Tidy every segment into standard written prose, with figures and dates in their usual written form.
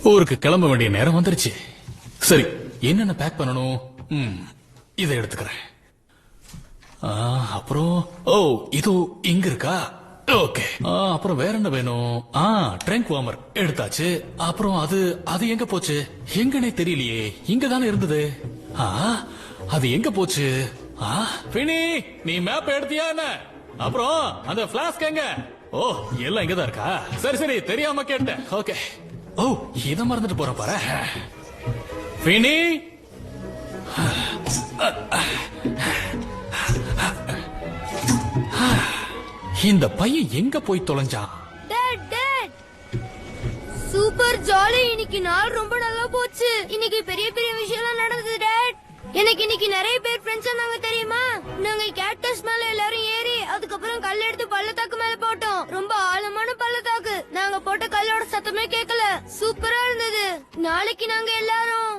ஊருக்கு கிளம்ப வேண்டிய நேரம் வந்துருச்சு. சரி, என்னென்ன பேக் பண்ணணும்? இதை எடுத்துக்கிறேன். அப்புறம் இது இங்க இருக்கா? ஓகே. அப்புறம் வேற என்ன வேணும்? ட்ரங்க் வார்மர் எடுத்தாச்சு. அப்புறம் அது எங்க போச்சு? எங்கனே தெரியலையே. இங்க தானே இருந்தது. அது எங்க போச்சு? பினி, நீ மேப் எடுத்தியா என்ன? அப்புறம் அந்த பிளாஸ்க் எங்க? எல்லாம் இங்கதான் இருக்கா? சரி சரி, தெரியாம கேட்டேன். ஓகே. இத மறந்துட்டு போறேன் பாரு. பினி, இந்த பையன் எங்க போய் தொலைஞ்சான்? Super jolly. இன்னைக்கு நாள் ரொம்ப நல்லா போச்சு. இன்னைக்கு பெரிய பெரிய விஷயம் நடந்தது டாட். எனக்கு இன்னைக்கு நிறைய பேர் ஃப்ரெண்ட்ஸ் இருந்தாங்க தெரியுமா? நாங்க கேக்டஸ் மேல எல்லாரும் ஏறி அதுக்கப்புறம் கல் எடுத்து பள்ளத்தாக்கு மேல போட்டோம். ரொம்ப ஆழமான பள்ளத்தாக்கு. நாங்க போட்ட கல்லோட சத்தமே கேட்கல. சூப்பரா இருந்தது. நாளைக்கு நாங்க எல்லாரும்.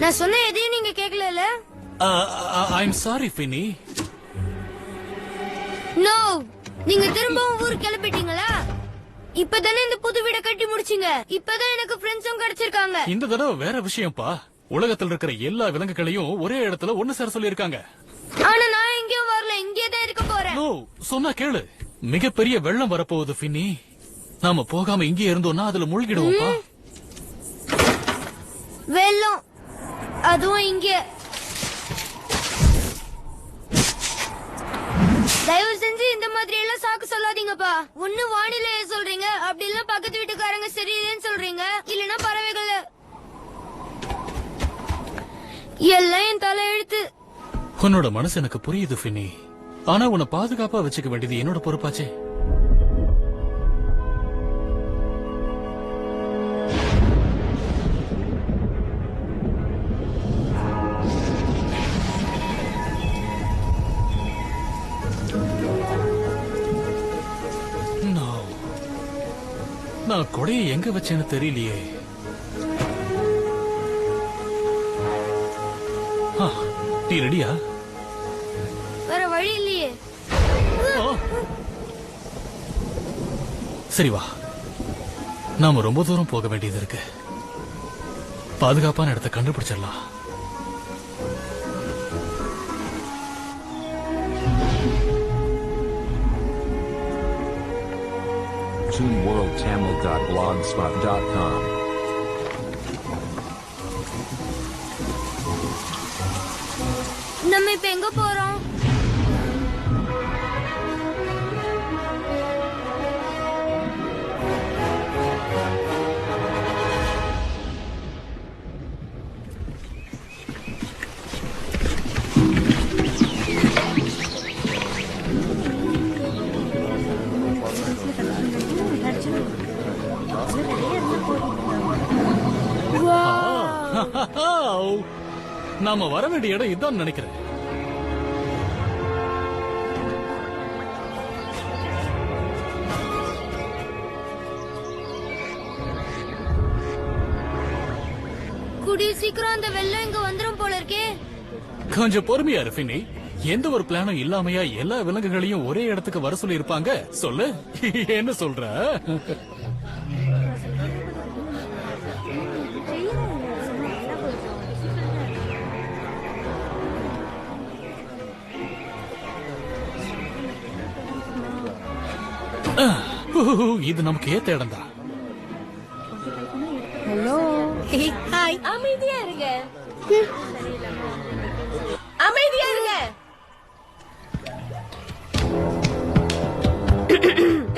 நான் சொன்ன எதையும் நீங்க கேட்கல. I'm sorry பினி. நோ, நீங்க திரும்பவும் ஊருக்கு கிளம்பிட்டீங்களா? இப்பதானே இந்த புது வீட கட்டி முடிச்சீங்க. இப்பதான் எனக்கு ஃப்ரெண்ட்ஸும் கிடைச்சிருக்காங்க. இந்த தடவை வேற விஷயம்ப்பா. உலகத்தில் இருக்கிற எல்லா விலங்குகளையும் ஒரே இடத்துல ஒண்ணு சேர சொல்லிருக்காங்க. ஆனா நான் எங்கேயும் வரல. இங்கே தான் இருக்க போறேன். சொன்னா கேளு. மிகப்பெரிய வெள்ளம் வரப்போகுது பின்னி. நாம போகாம இங்கே இருந்தோம்னா அதுல மூழ்கிடுவோம்ப்பா. வெள்ளம், அதுவும் இங்கே. தயவு செஞ்சு இந்த மாதிரி எல்லாம் சாக்கு சொல்லாதீங்கப்பா. ஒண்ணு வானிலைய சொல்றீங்க, அப்படி இல்ல பக்கத்து வீட்டுக்காரங்க சரியில்லைன்னு சொல்றீங்க, இல்லன்னா பறவைகள். எல்லாம் என் தலை எழுத்து. உன்னோட மனசு எனக்கு புரியுது பின்னி. ஆனா உன்னை பாதுகாப்பா வச்சுக்க வேண்டியது என்னோட பொறுப்பாச்சே. நான் கொடையை எங்க வச்சேன்னு தெரியலையே. நீ ரெடியா? வேற வழி இல்லையே. சரி வா, நாம ரொம்ப தூரம் போக வேண்டியது இருக்கு. பாதுகாப்பான இடத்தை கண்டுபிடிச்சிடலாம். ToonWorldTamil.blogspot.com. நம்ம இப்ப எங்க போறோம்? நாம வர வேண்டிய இடம் இதான் நினைக்கிறேன். கூடிய சீக்கிரம் அந்த வெள்ளம் இங்க வந்துரும் போல இருக்கே. கொஞ்சம் பொறுமையா இரு பின்னி. எந்த ஒரு பிளானும் இல்லாமையா எல்லா விலங்குகளையும் ஒரே இடத்துக்கு வர சொல்லி இருப்பாங்க? சொல்லு, என்ன சொல்ற? இது நமக்கு ஏத்த இடம் தான். Hello, hi. அமைதியா இருங்க, அமைதியா இருங்க.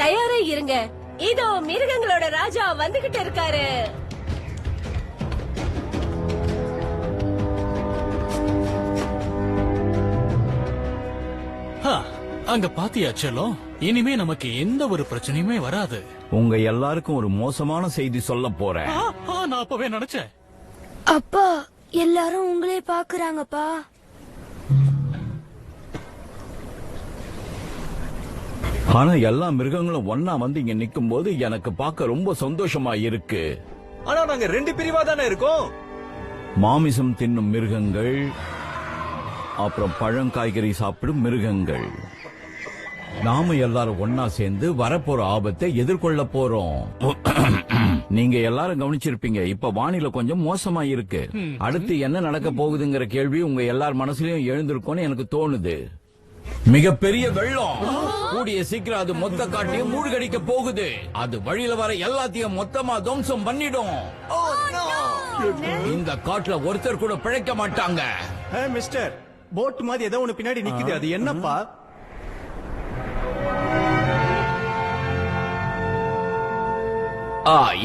தயாரா இருங்க. இதோ மிருகங்களோட ராஜா வந்துகிட்டு இருக்காரு. அங்க பாத்தியா செல்லம்? இனிமே நமக்கு எந்த ஒரு பிரச்சனையுமே வராது. உங்க எல்லாருக்கும் ஒரு மோசமான செய்தி சொல்ல போறேன். நான் அப்பவே நினைச்சேன். அப்பா, எல்லாரும் உங்களே பாக்குறாங்கப்பா. ஆனா எல்லா மிருகங்களும் ஒன்னா வந்து இங்க நிக்கும் போது எனக்கு பார்க்க ரொம்ப சந்தோஷமா இருக்கு. ஆனா நாங்க 2 பிரிவா தானே இருக்கோம். மாமிசம் தின்னும் மிருகங்கள், அப்புறம் பழம் காய்கறி சாப்பிடும் மிருகங்கள். நாம எல்லாரும் ஒன்னா சேர்ந்து வரப்போற ஆபத்தை எதிர்கொள்ள போறோம். நீங்க எல்லாரும் கவனிச்சிருப்பீங்க, இப்ப வானிலை கொஞ்சம் மோசமா இருக்கு. அடுத்து என்ன நடக்க போகுதுங்கிற கேள்வி உங்க எல்லார் மனசுலயும் எழுந்திருக்கும்னு எனக்கு தோணுது. மிகப்பெரிய வெள்ளம் கூடிய சீக்கிரம் அது மொத்த காட்டையும் மூழ்கடிக்க போகுது. அது வழியில வர எல்லாத்தையும் மொத்தமா துவம்சம் பண்ணிடும். இந்த காட்டுல ஒருத்தர் கூட பிழைக்க மாட்டாங்க. மிஸ்டர், போட் மாதிரி ஏதோ ஒண்ணு பின்னாடி நிக்குது, அது என்னப்பா?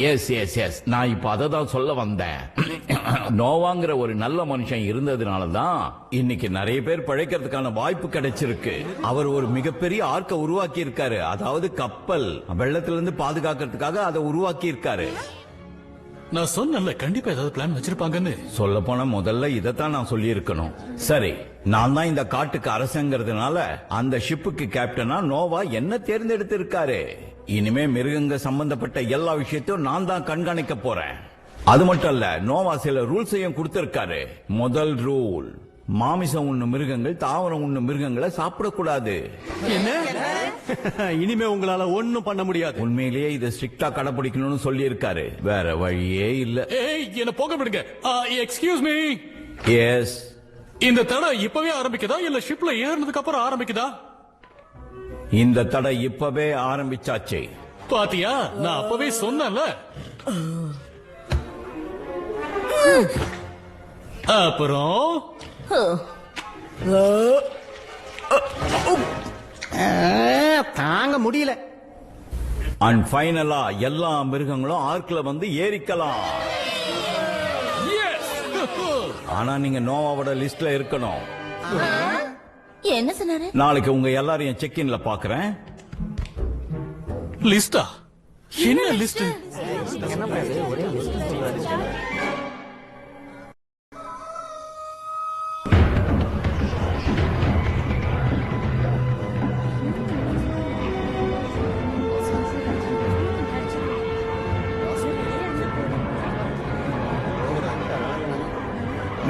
எஸ் நான் இப்ப அததான் சொல்ல வந்தேன். நோவாங்கிற ஒரு நல்ல மனுஷன் இருந்ததுனாலதான் இன்னைக்கு நிறைய பேர் பிழைக்கிறதுக்கான வாய்ப்பு கிடைச்சிருக்கு. அவர் ஒரு மிகப்பெரிய ஆர்க்க உருவாக்கி இருக்காரு, அதாவது கப்பல். வெள்ளத்திலிருந்து பாதுகாக்கிறதுக்காக அதை உருவாக்கி இருக்காரு. நான் சொன்னல கண்டிப்பா ஏதாவது பிளான் வச்சிருப்பாங்கன்னு. சொல்ல போன முதல்ல இதைத்தான் நான் சொல்லி இருக்கணும். சரி, நான் தான் இந்த காட்டுக்கு அரசங்கிறதுனால அந்த ஷிப்புக்கு கேப்டனா நோவா என்ன தேர்ந்தெடுத்து இருக்காரு. இனிமே மிருகங்க சம்பந்தப்பட்ட எல்லா விஷயத்தையும் நான் தான் கண்காணிக்க போறேன். அது மட்டும் இல்ல, நோவா சில ரூல்ஸையும் கொடுத்திருக்காரு. முதல் ரூல், மாமிசம் உண்ணும் மிருகங்கள் தாவரம் உண்ணும் மிருகங்களை சாப்பிடக்கூடாது. என்ன? இனிமே உங்களால ஒண்ணும் பண்ண முடியாது. உண்மையிலேயே இதை ஸ்ட்ரிக்டா கடைபிடிக்கணும்னு சொல்லி இருக்காரு. வேற வழியே இல்ல. ஏய், என்ன போக விடுங்க. Excuse me. எஸ். இந்த தடை இப்பவே ஆரம்பிக்குதா இல்ல ஷிப்ல ஏறினதுக்கு அப்புறம் ஆரம்பிக்குதா? இந்த தடை இப்பவே ஆரம்பிச்சாச்சு. பாத்தியா, நான் அப்பவே சொன்னல. அப்புறம் தாங்க முடியல. அண்ட் ஃபைனலா எல்லா மிருகங்களும் ஆர்க்ல வந்து ஏறிக்கலாம். yes. ஆனா நீங்க நோவாவோட லிஸ்ட்ல இருக்கணும். என்ன சொன்னாரு? நாளைக்கு உங்க எல்லாரையும் செக் இன்ல பாக்குறேன். லிஸ்டா? என்ன லிஸ்ட்?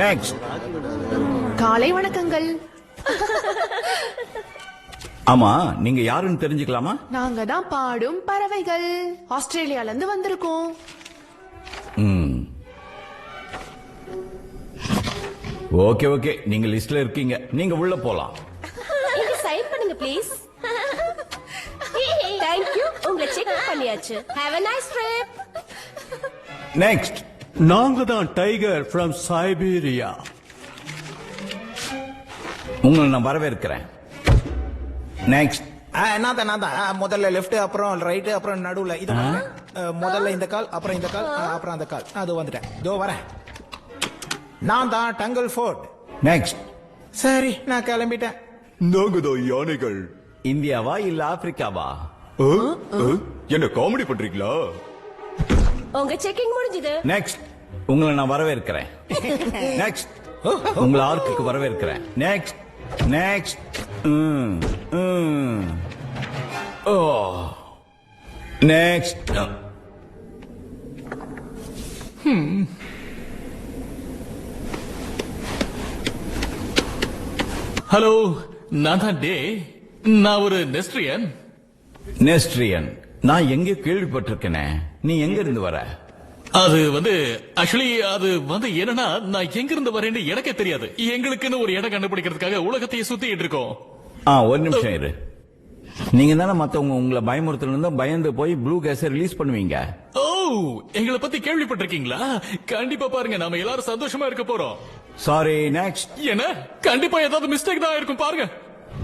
நெக்ஸ்ட். காலை வணக்கங்கள். ஆமா, நீங்க யாருன்னு தெரிஞ்சுக்கலாமா? நாங்க தான் பாடும் பறவைகள், ஆஸ்திரேலியால இருந்து வந்திருக்கோம். ஓகே ஓகே, நீங்க லிஸ்ட்ல இருக்கீங்க. நீங்க உள்ள போலாம். இங்க சைன் பண்ணுங்க ப்ளீஸ். Thank you. உங்களை செக் பண்ணியாச்சு. Have a nice trip. Next. நாங்க தான் டைகர் ஃப்ரம் சைபீரியா. உங்களை நான் வரவேற்கிறேன். நெக்ஸ்ட். நான் தான் முதல்ல லெஃப்ட், அப்புறம் ரைட், அப்புறம் நடுவுல. இது முதல்ல இந்த கால், அப்புறம் இந்த கால், அப்புறம் அந்த கால். அது வந்துட்டேன், இதோ வரேன். நான் தான் டங்கல் ஃபோர்ட். நெக்ஸ்ட். சரி, நான் கிளம்பிட்டேன். நாங்க தான் யானைகள். இந்தியாவா இல்ல ஆப்பிரிக்காவா? என்ன காமெடி பண்றீங்களா? உங்க செக்கிங் முடிஞ்சது. நெக்ஸ்ட். உங்களை நான் வரவேற்கிறேன். நெக்ஸ்ட். உங்களை ஆர்க்குக்கு வரவேற்கிறேன். நெக்ஸ்ட். நெக்ஸ்ட். ஓ. நெக்ஸ்ட். ஹலோ, நான் தான் டே. நான் ஒரு நெஸ்ட்ரியன். நெஸ்ட்ரியன். நான் எங்க கேள்விப்பட்டிருக்கேனே. நீ எங்க இருந்து வர? அது ஆக்சுவலி அது என்னன்னா, நான் எங்க இருந்து வரேன்னு எனக்கே தெரியாது. எங்களுக்குன்னு ஒரு இடம் கண்டுபிடிக்கிறதுக்காக உலகத்தையே சுத்திட்டு இருக்கோம். ஒரு நிமிஷம் இரு. நீங்க தானே மத்தவங்க உங்களை பயமுறுத்தணும் பயந்து போய் ப்ளூ கேஸை ரிலீஸ் பண்ணுவீங்க. ஓ, எங்களை பத்தி கேள்விப்பட்டிருக்கீங்களா? கண்டிப்பா பாருங்க, நாம எல்லாரும் சந்தோஷமா இருக்க போறோம். சாரி. நெக்ஸ்ட். என்ன? கண்டிப்பா ஏதாவது மிஸ்டேக் தான் இருக்கும் பாருங்க.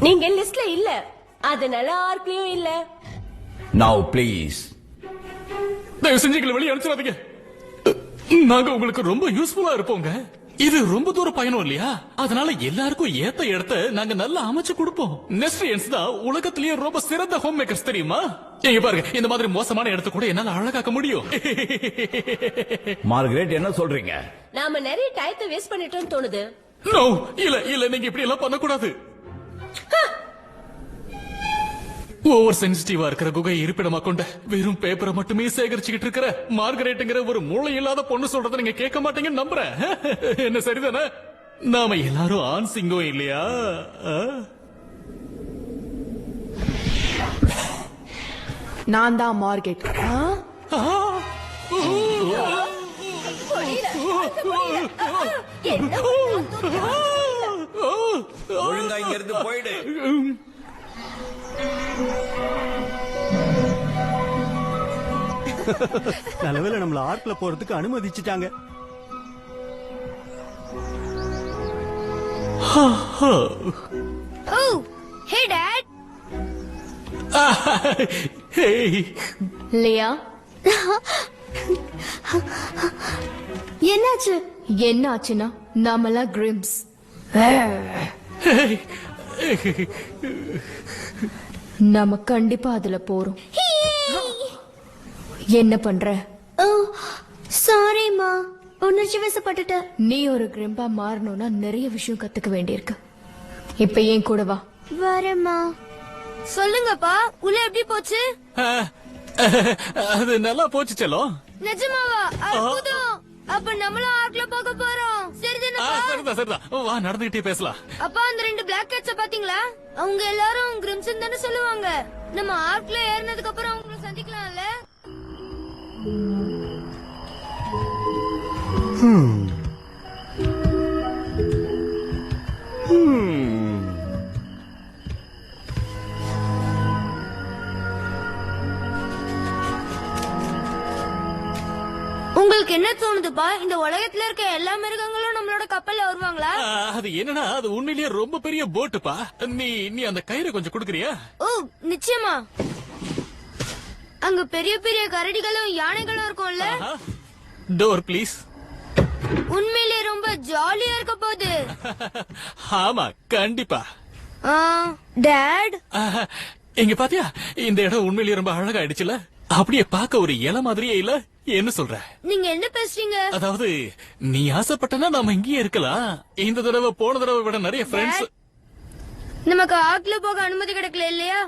நீங்க லிஸ்ட்ல இல்ல, அதனால ஆர்க்லயும் இல்ல. நவ ப்ளீஸ். தயவு செஞ்சு எங்களை வெளியே அனுப்பிச்சிடாதீங்க. நாங்க உங்களுக்கு ரொம்ப யூஸ்ஃபுல்லா இருப்போங்க. இது ரொம்ப தூர பயணம் இல்லையா? அதனால எல்லாருக்கும் ஏத்த இடத்த நாங்க நல்லா அமைச்சு கொடுப்போம். நெஸ்ட்ரியன்ஸ் தான் உலகத்திலேயே ரொம்ப சிறந்த ஹோம் மேக்கர்ஸ், தெரியுமா? இங்க பாருங்க, இந்த மாதிரி மோசமான இடத்த கூட என்னால அழகாக்க முடியும். மார்கரெட், என்ன சொல்றீங்க? நாம நிறைய டயத்தை வேஸ்ட் பண்ணிட்டோம்னு தோணுது. நோ, இல்ல இல்ல, நீங்க இப்படி எல்லாம் பண்ணக்கூடாது. ஓவர் சென்சிட்டிவா இருக்கிற குகை இருப்பிடமா கொண்ட வெறும் பேப்பரை மட்டுமே சேகரிச்சுக்கிட்டு இருக்கிற மார்கரெட்டுங்கிற ஒரு மூளை இல்லாத பொண்ணு சொல்றதை நீங்க கேட்க மாட்டீங்கன்னு நம்புறேன். என்ன சரிதானே? நாம எல்லாரும் ஆண் சிங்கம் இல்லையா? நான் தான் மார்கெட். ஒழுங்கா இங்க இருந்து போயிடு. நல்லவேளை நம்மள ஆர்க்ல போறதுக்கு அனுமதிச்சுட்டாங்க. Oh, hey dad. லியா, என்னாச்சு? என்ன ஆச்சுன்னா நாமெல்லாம் கிரிம்ஸ். நாம கண்டிப்பா அதுல போறோம். என்ன பண்ற? சாரிமா, உணர்ச்சி வசப்பட்டுட்ட. நீ ஒரு கிரிம்பா மாறணும்னா நிறைய விஷயம் கத்துக்க வேண்டியிருக்கு. இப்ப ஏன் கூட வா. வரேம்மா. சொல்லுங்கப்பா, உள்ள எப்படி போச்சு? அது நல்லா போச்சு செல்லம். நிஜமாவா? அற்புதம். அப்ப நம்மளும் ஆர்க்ல போக போறோம். சரிதானப்பா? சரிதான் வா, நடந்துகிட்டே பேசலாம். அப்பா, அந்த 2 பிளாக் கேட்ஸ பாத்தீங்களா? அவங்க எல்லாரும் கிரிம்சன் தானே சொல்லுவாங்க. நம்ம ஆர்க்ல ஏறினதுக்கு அப்புறம் அவங்கள சந்திக்கலாம்ல? உங்களுக்கு என்ன தோணுதுப்பா? இந்த உலகத்துல இருக்க எல்லா மிருகங்களும் நம்மளோட கப்பல்ல வருவாங்களா? அது என்னன்னா, அது உண்மையிலேயே ரொம்ப பெரிய போட்டுப்பா. நீ அந்த கயிறை கொஞ்சம் குடுக்குறியா? ஓ, நிச்சயமா. அங்க பெரிய பெரிய கரடிகளும் யானைகளும் இருக்கும்ல? Door please. உண்மையிலே ரொம்ப ஜாலியா இருக்க போகுது. ஆமா, கண்டிப்பா. டாட், இங்க பாத்தியா, இந்த இடம் உண்மையிலேயே ரொம்ப அழகாயிடுச்சுல. அப்படியே பார்க்க ஒரு இலை மாதிரியே இல்ல? என்ன சொல்ற? நீங்க என்ன பேசுறீங்க? அதாவது நீ ஆசைப்பட்டனா நாம இங்கேயே இருக்கலாம். இந்த தடவை போன தடவை விட நிறைய ஃப்ரெண்ட்ஸ். நமக்கு ஆர்க்ல போக அனுமதி கிடைக்கல இல்லையா?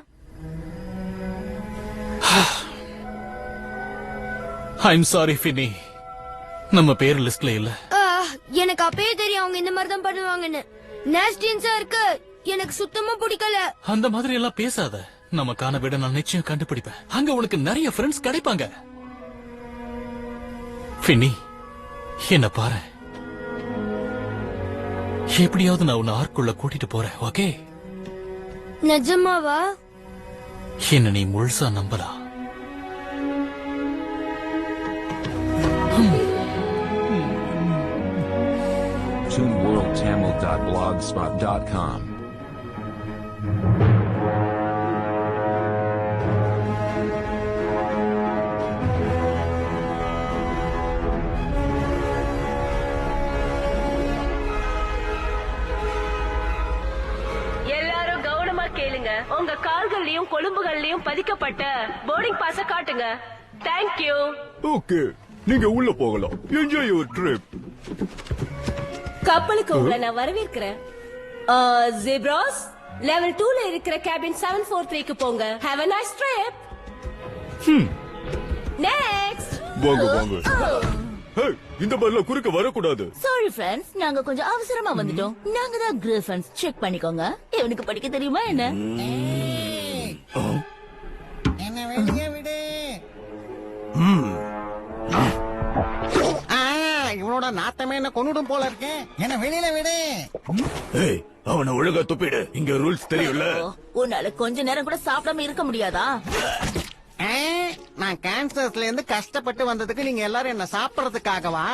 ஐம் சாரி ஃபினி, நம்ம பேர் லிஸ்ட்ல இல்ல. எனக்கு அப்பயே தெரியும் அவங்க இந்த மாதிரி தான் பண்ணுவாங்கன்னு. நேஸ்டின்ஸா இருக்கு, எனக்கு சுத்தமா பிடிக்கல. அந்த மாதிரி எல்லாம் பேசாத. நமக்கான விட நான் நிச்சயம் கண்டுபிடிப்பேன். அங்க உனக்கு நிறைய ஃப்ரெண்ட்ஸ் கிடைப்பாங்க. ஃபினி, என்ன பாரு. எப்படியாவது நான் உன்னை ஆர்க்குள்ள கூட்டிட்டு போறேன், ஓகே? நிஜமாவா? என்ன நீ முழுசா நம்பலாம். ToonWorldTamil.blogspot.com. எல்லாரும் கவனமா கேளுங்க. உங்க கால்கள்லயும் கொழும்புகள்லயும் பதிக்கப்பட்ட போர்டிங் பாஸ காட்டுங்க. தேங்க்யூ. ஓகே, நீங்க உள்ள போகலாம். Enjoy your trip. கப்பலுக்கு உங்களை நான் வரவேற்கிறேன். ஜீப்ராஸ், லெவல் 2ல இருக்கிற கேபின் 743க்கு போங்க. Have a nice trip. Next. வாங்க வாங்க. ஹே, இந்த மாதிரிலாம் குறுக்க வரக்கூடாது. சாரி ஃப்ரெண்ட்ஸ், நாங்க கொஞ்சம் அவசரமா வந்துட்டோம். நாங்க தான் கிரிஃபன்ஸ். செக் பண்ணிக்கோங்க. இவனுக்கு படிக்க தெரியுமா என்ன? என்ன வெளியே விடு. இவனோட நாத்தமே என்ன கொன்னுடும் போல இருக்கு. என்ன வெளியில விடு. ஏய், அவனை ஒழுங்கா துப்பிடு. இங்க ரூல்ஸ் தெரியும்ல. உன்னால கொஞ்ச நேரம் கூட சாப்பிடாம இருக்க முடியாதா? நான் கேன்சர்ஸ்ல இருந்து கஷ்டப்பட்டு வந்ததுக்கு நீங்க எல்லாரும் என்ன சாப்பிடறதுக்காகவா?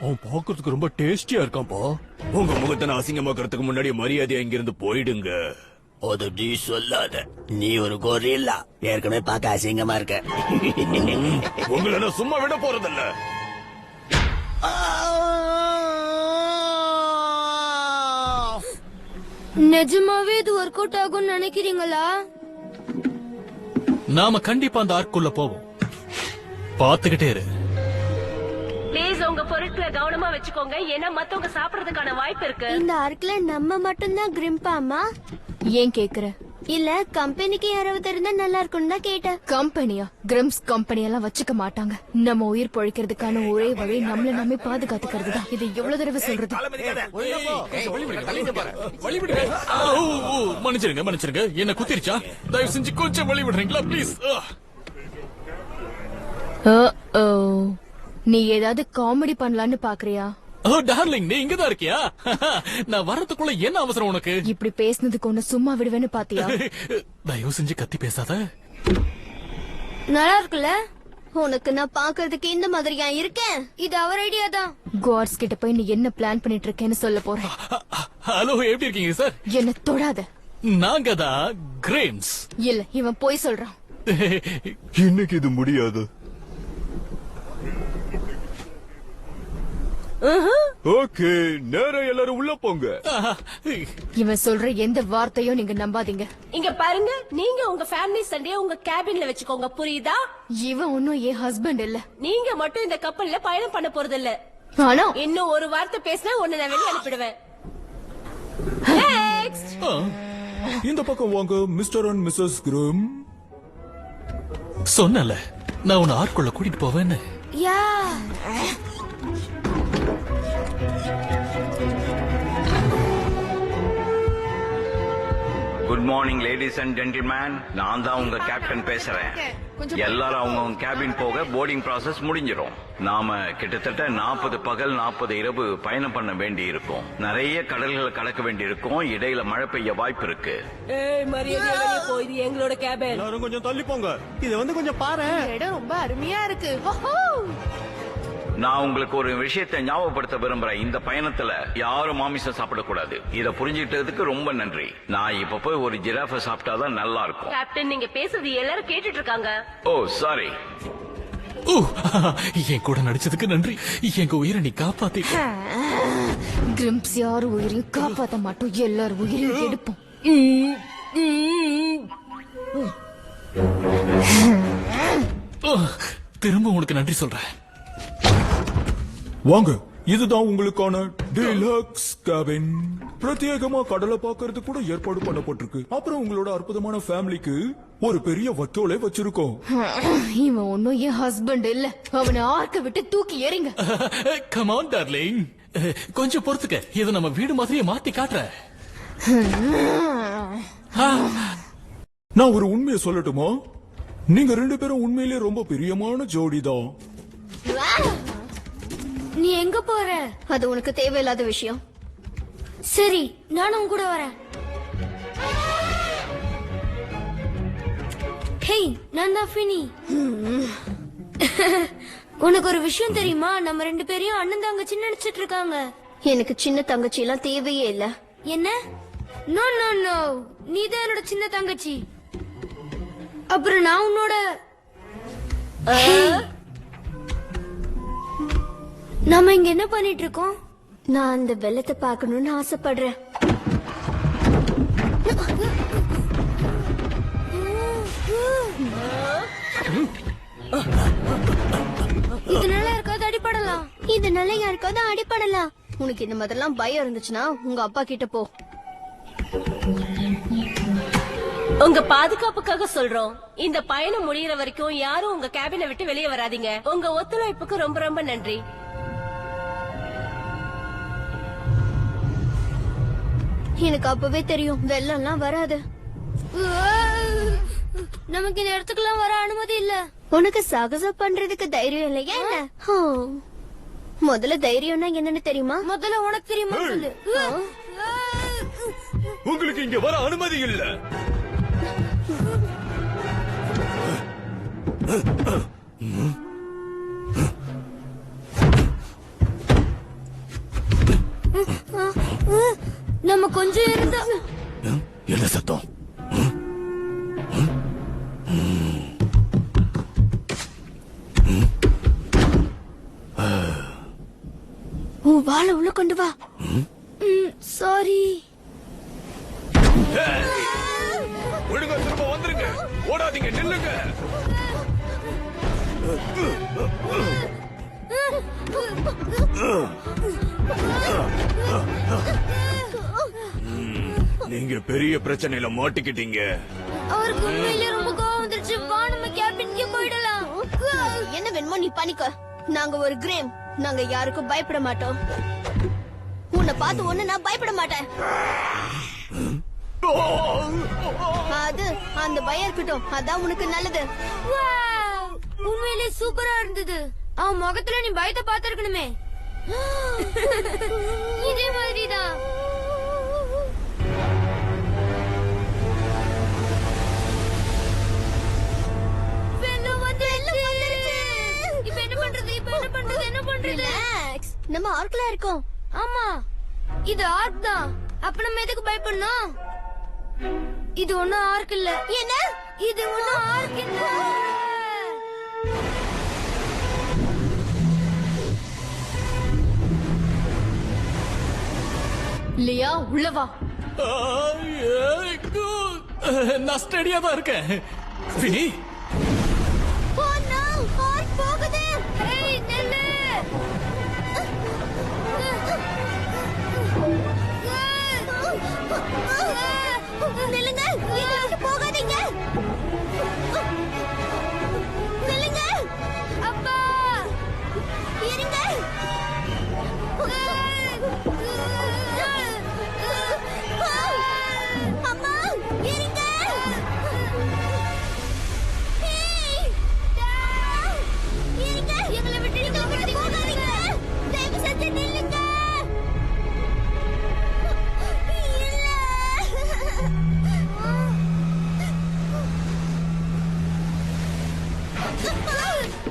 அவன் பாக்குறதுக்கு ரொம்ப டேஸ்டியா இருக்கான்பா. உங்க முகத்தை நான் அசிங்கமாக்குறதுக்கு முன்னாடி மரியாதையா இங்கிருந்து போயிடுங்க. அது நீ சொல்லாத. நீ ஒரு கொரில்லா. ஏற்கனவே பார்க்க அசிங்கமா இருக்க. உங்களை நான் சும்மா விட போறதில்ல. நிஜமாவே இது ஒர்க் அவுட் ஆகும்னு நினைக்கிறீங்களா? நாம கண்டிப்பா அந்த ஆர்க்குள்ள போவோம். பாத்துக்கிட்டே இரு. ப்ளீஸ் உங்க பொருட்களை கவனமா வச்சுக்கோங்க. ஏன்னா மத்தவங்க சாப்பிடறதுக்கான வாய்ப்பு இருக்கு. இந்த ஆர்க்ல நம்ம மட்டும்தான் கிரிம்பாமா? ஏன் கேக்குற? இல்ல கம்பெனிக்கு யாராவது இருந்தா நல்லா இருக்கும்னு தான் கேட்டேன். கம்பெனியா? கிரிம்ஸ் கம்பெனி எல்லாம் வச்சுக்க மாட்டாங்க. நம்ம உயிர் பொழைக்கிறதுக்கான ஒரே வழி நம்மள நாமே பாதுகாத்துக்கிறது தான். இது எவ்வளவு தடவை சொல்றது? மன்னிச்சிருங்க மன்னிச்சிருங்க, என்ன குத்திருச்சா? தயவு செஞ்சு கொஞ்சம் வழி விடுறீங்களா ப்ளீஸ்? நீ ஏதாவது காமெடி பண்ணலான்னு பாக்குறியா? ஓ டார்லிங், நீ இங்கதான் இருக்கியா? நான் வரதுக்குள்ள என்ன அவசரம் உனக்கு? இப்படி பேசினதுக்கு ஒண்ணு சும்மா விடுவேன்னு பாத்தியா? தயவு செஞ்சு கத்தி பேசாத. நல்லா இருக்குல்ல? உனக்கு நான் பாக்குறதுக்கு இந்த மாதிரியா இருக்கேன்? இது அவர் ஐடியா தான். காட்ஸ் கிட்ட போய் நீ என்ன பிளான் பண்ணிட்டு இருக்கேன்னு சொல்ல போறேன். ஹலோ, எப்படி இருக்கீங்க சார்? என்ன தொடாத. நாங்க தான் கிரேம்ஸ். இல்ல, இவன் போய் சொல்றான். இன்னைக்கு இது முடியாது. ஓகே, நேரா எல்லாரும் உள்ள போங்க. இவன் சொல்ற எந்த வார்த்தையும் நீங்க நம்பாதீங்க. இங்க பாருங்க, நீங்க உங்க ஃபேமிலி சண்டைய உங்க கேபின்ல வச்சுக்கோங்க, புரியுதா? இவன் ஒன்னும் என் ஹஸ்பண்ட் இல்ல. நீங்க மட்டும் இந்த கப்பல்ல பயணம் பண்ண போறது இல்ல. ஆனா இன்னும் ஒரு வார்த்தை பேசினா உன்னை நான் வெளியே அனுப்பிடுவேன். இந்த பக்கம் வாங்க மிஸ்டர் அண்ட் மிஸ்ஸஸ் கிரிம். சொன்னல, நான் உன்னை ஆட்குள்ள கூட்டிட்டு போவேன்னு. Yeah good morning ladies and gentlemen. நான் தான் உங்க கேப்டன் பேசுறேன். எல்லாரும் அவங்க கேபின் போக போர்டிங் ப்ராசஸ் முடிஞ்சிடும். நாம கிட்டத்தட்ட 40 பகல் 40 இரவு பயணம் பண்ண வேண்டி இருக்கும். நிறைய கடல்களை கடக்க வேண்டி இருக்கும். இடையில மழை பெய்ய வாய்ப்பு இருக்கு. மரியாதை போ, இது எங்களோட கேபின். எல்லாரும் கொஞ்சம் தள்ளி போங்க. இத கொஞ்சம் பாரு. இடம் ரொம்ப அருமையா இருக்கு. நான் உங்களுக்கு ஒரு விஷயத்தை ஞாபகப்படுத்த விரும்புறேன். இந்த பயணத்துல யாரும் மாமிசம் சாப்பிடக்கூடாது. இத புரிஞ்சுக்கிட்டதுக்கு ரொம்ப நன்றி. நான் இப்ப போய் ஒரு ஜிராஃபை சாப்பிட்டாதான் நல்லா இருக்கும். கேப்டன், நீங்க பேசுறது எல்லாரும் கேட்டுட்டு இருக்காங்க. ஓ சாரி. என் கூட நடிச்சதுக்கு நன்றி. எங்க உயிரை நீ காப்பாத்திட்ட. கிரிம்ஸ் யார் உயிரையும் காப்பாத்த மாட்டோம், எல்லாரும் உயிரையும் எடுப்போம். திரும்ப உனக்கு நன்றி சொல்றேன். வாங்க, இதுதான் உங்களுக்கான டீலக்ஸ் கேபின். பிரத்யேகமா கடலை பாக்குறது கூட ஏற்பாடு பண்ணப்பட்டிருக்கு. அப்புறம் உங்களோட அற்புதமான ஃபேமிலிக்கு ஒரு பெரிய வட்டோலை வச்சிருக்கோம். இவன் ஒன்னும் என் ஹஸ்பண்ட் இல்ல. அவனை ஆர்க்க விட்டு தூக்கி எறிங்க. கம் ஆன் டார்லிங், கொஞ்சம் பொறுத்துக்க. இதை நம்ம வீடு மாதிரியே மாத்தி காட்டுறேன். நான் ஒரு உண்மையை சொல்லட்டுமா? நீங்க 2 பேரும் உண்மையிலே ரொம்ப பிரியமான ஜோடிதான். நீ எங்க போற? அது உனக்கு தேவையில்லாத விஷயம். சரி, நானும் கூட வரேன். ஹேய், நான் தான் ஃபினி. உனக்கு ஒரு விஷயம் தெரியுமா? நம்ம 2 பேரையும் அண்ணன் தங்கச்சி நினைச்சிட்டு இருக்காங்க. எனக்கு சின்ன தங்கச்சி எல்லாம் தேவையே இல்ல. என்ன? நோ நோ நோ, நீ தான் என்னோட சின்ன தங்கச்சி. அப்புறம் நான் உன்னோட. நாம இங்க என்ன பண்ணிட்டு இருக்கோம்? நான் அந்த வெள்ளத்தை பார்க்கணும்னு ஆசைப்படுறேன். இதனால யாருக்காவது அடிபடலாம். இதனால யாருக்காவது அடிபடலாம். உனக்கு இந்த மாதிரிலாம் பயம் இருந்துச்சுன்னா உங்க அப்பா கிட்ட போ. உங்க பாதுகாப்புக்காக சொல்றோம். இந்த பயணம் முடியற வரைக்கும் யாரும் உங்க கேபினை விட்டு வெளியே வராதீங்க. உங்க ஒத்துழைப்புக்கு ரொம்ப ரொம்ப நன்றி. எனக்கு அப்பவே தெரியும் வெள்ளம்லாம் வராது. நமக்கு இந்த இடத்துக்குலாம் வர அனுமதி இல்ல. உனக்கு சாகசம் பண்றதுக்கு தைரியம் இல்லையா என்ன? முதல்ல தைரியம்னா என்னன்னு தெரியுமா? முதல்ல உனக்கு தெரியுமா சொல்லு. உங்களுக்கு இங்க வர அனுமதி இல்ல. நம்ம கொஞ்சம் இருந்தா. என்ன சத்தம்? உன் வாளை உள்ள கொண்டு வா. சாரி. ஒழுங்கா திரும்ப வந்துருங்க. ஓடாதீங்க, நில்லுங்க. நீங்க நீங்க பெரிய பிரச்சனையில மாட்டிக்கிட்டீங்க. அவருக்கு உண்மையிலே ரொம்ப கோவம் வந்துருச்சு. வா நம்ம கேபினுக்கே போயிடலாம். என்ன வேணுமோ நீ பண்ணிக்க. நாங்க ஒரு கிரேம். நாங்க யாருக்கும் பயப்பட மாட்டோம். உன்னை பார்த்து ஒண்ணு நான் பயப்பட மாட்டேன். அது அந்த பயம் இருக்கட்டும். அதான் உனக்கு நல்லது. உண்மையிலே சூப்பரா இருந்தது. அவன் முகத்துல நீ பயத்தை பார்த்திருக்கணுமே. இதே மாதிரிதான். இப்ப என்ன பண்றது? என்ன பண்றது? நம்ம ஆர்க்ல இருக்கோம். ஆமா, இது ஆர்க் தான். அப்ப நம்ம எதுக்கு பயப்படணும்? இது ஒண்ணும் ஆர்க் இல்ல. என்ன? இது ஒண்ணும் ஆர்க் இல்ல. லியா உள்ள வா. நான் ஸ்டடியா தான் இருக்கேன். ஃபினி, ஓ நோ, ஆர்க் போகுது. ஏய் நில்லு. நில்லுங்க, எங்களை விட்டு போகாதீங்க. நில்லுங்க. அப்பா இருங்க. அம்மா இருங்க. இருங்க, எங்களை விட்டு போகாதீங்க. தயவு செஞ்சு நில்லுங்க.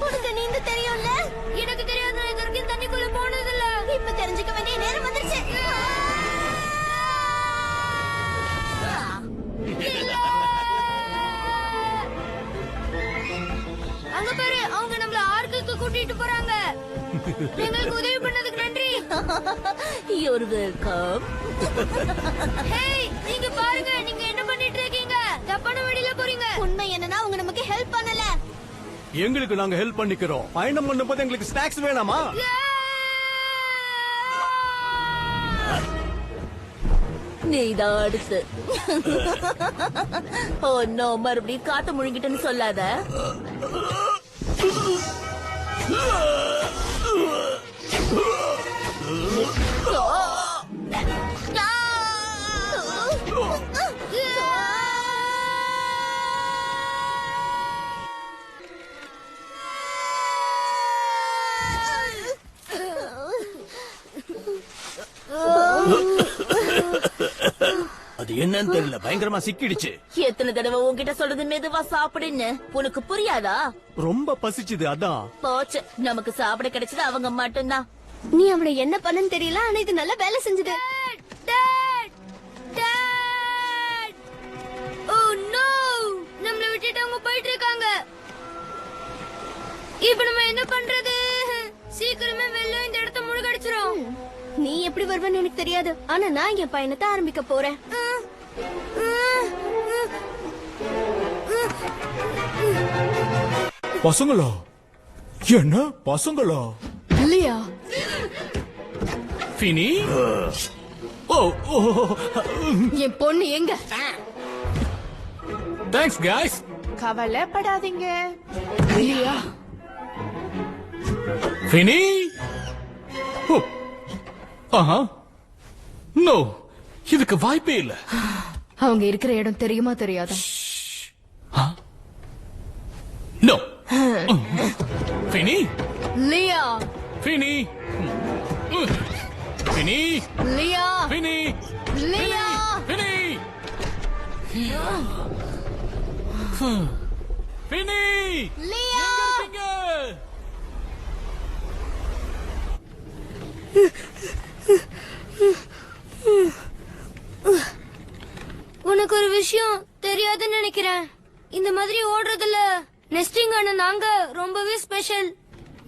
உனக்கு நீந்த தெரியும்ல? எனக்கு தெரியாது. நான் இது வரைக்கும் தண்ணிக்குள்ள போனதில்ல. இப்ப தெரிஞ்சுக்க வேண்டிய நேரம் வந்துருச்சு. அங்க பாரு, அவங்க நம்மள ஆர்க்குக்கு கூட்டிட்டு போறாங்க. எங்களுக்கு உதவி பண்ணதுக்கு நன்றி. You're welcome. ஹேய், நீங்க பாருங்க, நீங்க என்ன பண்ணிட்டு இருக்கீங்க? தப்பான வழியில போறீங்க. உண்மை என்னன்னா அவங்க நமக்கு ஹெல்ப் பண்ணல. எங்களுக்கு நாங்க ஹெல்ப் பண்ணிக்கிறோம். பயணம் பண்ணும்போது எங்களுக்கு ஸ்நாக்ஸ் வேணாமா? நீதான் அடுத்து. ஓ நோ, மறுபடியும் காத்து முழுங்கிட்டேன்னு சொல்லாத. அது என்னன்னு தெரியல, பயங்கரமா சிக்கிடுச்சு. எத்தனை தடவை உன்கிட்ட சொல்றது மெதுவா சாப்பிடுன்னு? உனக்கு புரியாதா? ரொம்ப பசிச்சுது அதான். போச்சு, நமக்கு சாப்பிட கிடைச்சது அவங்க மட்டும்தான். நீ அவனை என்ன பண்ணன்னு தெரியல, ஆனா இது நல்ல வேலை செஞ்சது. Oh no! நம்மள விட்டுட்டு அவங்க போயிட்டு இருக்காங்க. இப்ப நம்ம என்ன பண்றது? சீக்கிரமே வெள்ளம் இந்த இடத்த முழுகடிச்சிரும். நீ எப்படி வருவேன்னு எனக்கு தெரியாது, ஆனா நான் என் பயணத்தை ஆரம்பிக்க போறேன். பசங்களா? என்ன பசங்களா? லியா, ஃபினி. ஓ ஓ, என் பொண்ணு எங்க? Thanks guys. கவலைப்படாதீங்க. லியா, ஃபினி. ஓ, ஆஹா, நோ, இதுக்கு வாய்ப்பே இல்ல. அவங்க இருக்கிற இடம் தெரியுமா தெரியாதா? நோ. ஃபினி. லியா, ஃபினி. ஃபினி. லியா, ஃபினி. லியா, ஃபினி. ஃபினி. லியா, எங்க இருக்கீங்க? உனக்கு ஒரு விஷயம் தெரியாதுன்னு நினைக்கிறேன். இந்த மாதிரி ஓடுறதுல நெஸ்டிங் ஆன நாங்க ரொம்பவே ஸ்பெஷல்.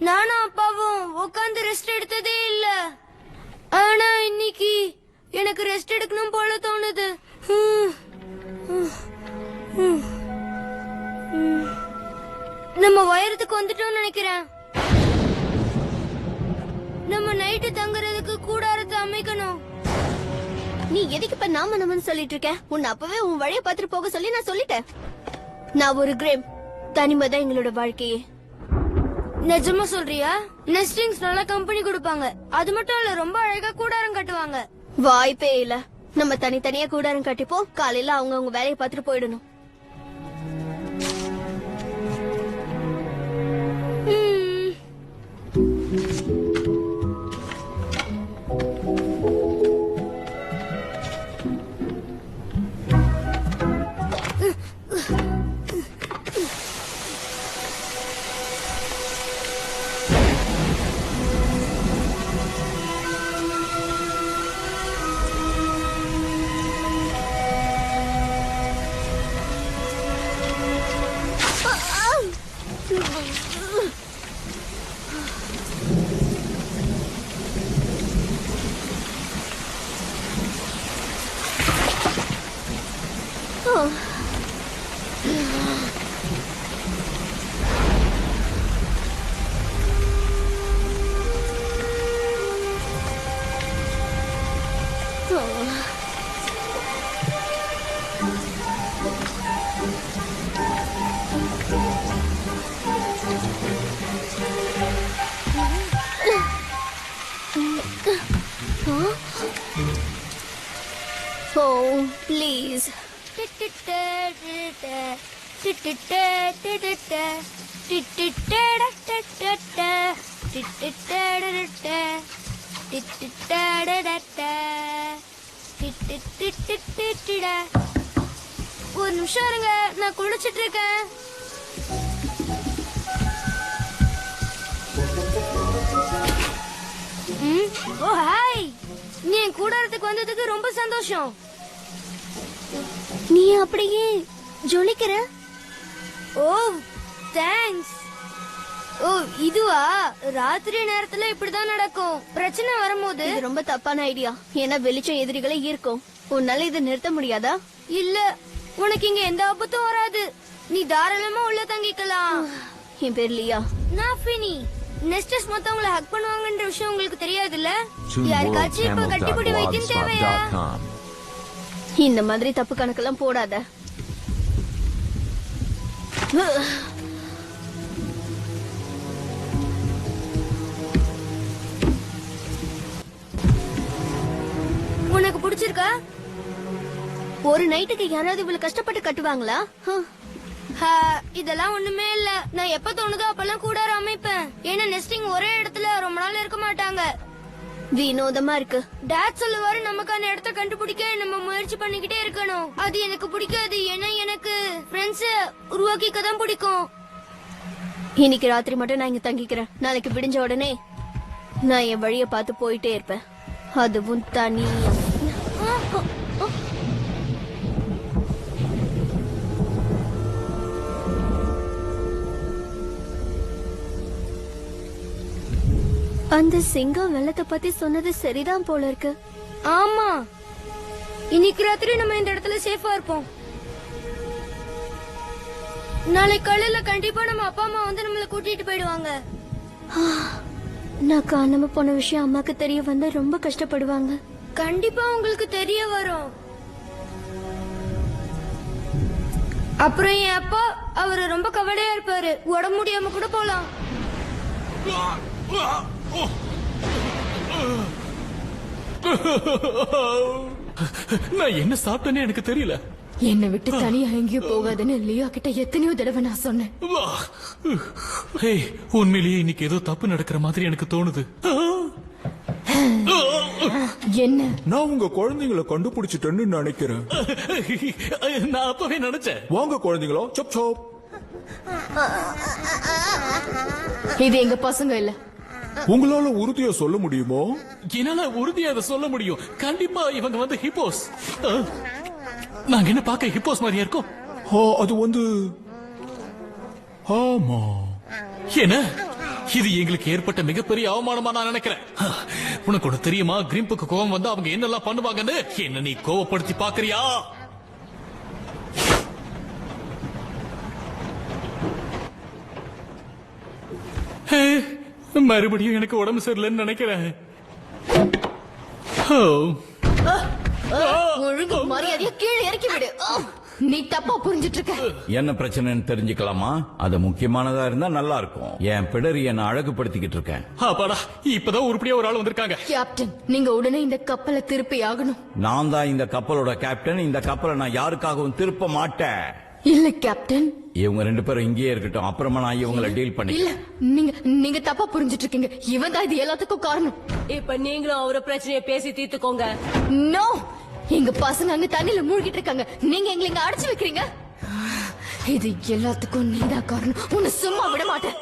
நானும் அப்பாவும் உட்கார்ந்து ரெஸ்ட் எடுத்ததே இல்ல. ஆனா இன்னைக்கு எனக்கு ரெஸ்ட் எடுக்கணும் போல தோணுது. நம்ம உயரத்துக்கு வந்துட்டோம்னு நினைக்கிறேன். நம்ம நைட்டு தங்குறதுக்கு கூடாரத்தை அமைக்கணும். நீ எதுக்கு இப்ப நாம நம்மன்னு சொல்லிட்டு இருக்க? உன்னை அப்பவே உன் வழியை பார்த்துட்டு போக சொல்லி நான் சொல்லிட்டேன். நான் ஒரு கிரேம். தனிமை தான் எங்களோட வாழ்க்கையே. நிஜமா சொல்றியா? நெஸ்டிங்ஸ் நல்ல கம்பெனி கொடுப்பாங்க. அது மட்டும் இல்ல, ரொம்ப அழகா கூடாரம் கட்டுவாங்க. வாய்ப்பே இல்ல. நம்ம தனித்தனியா கூடாரம் கட்டிப்போம். காலையில அவங்க வேலையை பார்த்துட்டு போயிடணும். Oh, please. ஒரு நிமிஷம் இருங்க, நான் குளிச்சிட்டு இருக்கேன். ஓ ஹாய், நீ என் கூடாரத்துக்கு வந்ததுக்கு ரொம்ப சந்தோஷம். நீ அப்படியே ஜொலிக்கிற. ஓ தேங்க்ஸ். ஓ இதுவா? ராத்திரி நேரத்துல இப்படிதான் நடக்கும். பிரச்சனை வரும்போது. இது ரொம்ப தப்பான ஐடியா. ஏன்னா வெளிச்சம் எதிரிகளை ஈர்க்கும். உன்னால இதை நிறுத்த முடியாதா? இல்ல, உனக்கு இங்க எந்த ஆபத்தும் வராது. நீ தாராளமா உள்ள தங்கிக்கலாம். என் பேர் லியா. நான் ஃபினி. நெஸ்டர்ஸ் மத்தவங்களை ஹக் பண்ணுவாங்கன்ற விஷயம் உங்களுக்கு தெரியாதுல்ல? ToonWorld யாருக்காச்சும் இப்ப கட்டிப்பிடி வைத்தியம் தேவையா? Tamil.blogspot.com. இந்த மாதிரி தப்பு கணக்கெல்லாம் போடாத. உனக்கு பிடிச்சிருக்கா? ஒரு நைட்டுக்கு யாராவது இவ்வளவு கஷ்டப்பட்டு கட்டுவாங்களா? இதெல்லாம் ஒண்ணுமே இல்ல. நான் எப்ப தோணுதோ அப்பெல்லாம் கூடாரம் அமைப்பேன். ஏன்னா நெஸ்டிங் ஒரே இடத்துல ரொம்ப நாள் இருக்க மாட்டாங்க. வினோதமா இருக்கு. டாட் சொல்லுவாரு, நமக்கான இடத்த கண்டுபிடிக்க நம்ம முயற்சி பண்ணிக்கிட்டே இருக்கணும். அது எனக்கு பிடிக்காது. ஏன்னா எனக்கு ஃப்ரெண்ட்ஸ் உருவாக்கிக்க தான் பிடிக்கும். இன்னைக்கு ராத்திரி மட்டும் நான் இங்க தங்கிக்கிறேன். நாளைக்கு விடிஞ்ச உடனே நான் என் வழிய பார்த்து போயிட்டே இருப்பேன். அதுவும் தனியா. அந்த சிங்கம் வெள்ளத்தை பத்தி சொன்னது சரிதான் போல இருக்கு. ஆமா, இன்னைக்கு ராத்திரி நம்ம இந்த இடத்துல சேஃபா இருப்போம். நாளைக்கு காலையில கண்டிப்பா நம்ம அப்பா அம்மா வந்து நம்மள கூட்டிட்டு போயிடுவாங்க. நான் காணாம போன விஷயம் அம்மாக்கு தெரிய வந்தா ரொம்ப கஷ்டப்படுவாங்க. கண்டிப்பா உங்களுக்கு தெரிய வரும். அப்புறம் என் அப்பா, அவரு ரொம்ப கவலையா இருப்பாரு. உடம்பு முடியாம கூட போலாம். நான் என்ன சாப்பிட்டேன்னு எனக்கு தெரியல. என்னை விட்டு தனியா எங்கேயும் போகாதுன்னு லியா கிட்ட எத்தனையோ தடவை நான் சொன்னேன். ஹேய், உண்மையிலேயே இன்னைக்கு ஏதோ தப்பு நடக்கிற மாதிரி எனக்கு தோணுது. என்ன? நான் உங்க குழந்தைங்களை கண்டுபிடிச்சிட்டேன்னு நினைக்கிறேன். நான் அப்பவே நினைச்சேன். வாங்க குழந்தைங்களா, சப் சப். இது எங்க பசங்க இல்ல. உங்களால உறுதியா சொல்ல முடியுமா? என்னால உறுதியா அதை சொல்ல முடியும். கண்டிப்பா இவங்க வந்து ஹிப்போஸ். நாங்க என்ன பார்க்க ஹிப்போஸ் மாதிரியா இருக்கோம்? அது வந்து ஆமா. என்ன? இது எங்களுக்கு ஏற்பட்ட மிகப்பெரிய அவமானமா நான் நினைக்கிறேன். உனக்கு ஒண்ணு தெரியுமா? கிரிம்புக்கு கோவம் வந்து அவங்க என்னெல்லாம் பண்ணுவாங்கன்னு. என்ன நீ கோவப்படுத்தி பாக்குறியா? மறுபடியும் எனக்கு உடம்பு சரியில்லைன்னு நினைக்கிறேன். ஒழுங்கு மரியாதையா கீழே இறக்கி விடு. நீ தப்பா புரிஞ்சிட்டு இருக்க. என்ன பிரச்சனைன்னு தெரிஞ்சுக்கலாமா? அது முக்கியமானதா இருந்தா நல்லா இருக்கும். என் பிடரி என்ன அழகுபடுத்திக்கிட்டு இருக்கேன். அப்பாடா, இப்பதான் உருப்படியா ஒரு ஆள் வந்திருக்காங்க. கேப்டன், நீங்க உடனே இந்த கப்பலை திருப்பி ஆகணும். நான் தான் இந்த கப்பலோட கேப்டன். இந்த கப்பலை நான் யாருக்காகவும் திருப்ப மாட்டேன். இல்ல கேப்டன், இவங்க 2 பேரும் இங்கேயே இருக்கட்டும். அப்புறமா நான் இவங்களை டீல் இல்ல பண்ணிக்கிறேன். நீங்க தப்பா புரிஞ்சிட்டு இருக்கீங்க. இவன் தான் இது எல்லாத்துக்கும் காரணம். இப்ப நீங்களும் அவர பிரச்சனையை பேசி தீர்த்துக்கோங்க. நோ, எங்க பசங்க அங்க தண்ணியில மூழ்கிட்டு இருக்காங்க. நீங்க எங்களை இங்க அடைச்சு வைக்கிறீங்க. இது எல்லாத்துக்கும் நீதான் காரணம். உன்னை சும்மா விட மாட்டேன்.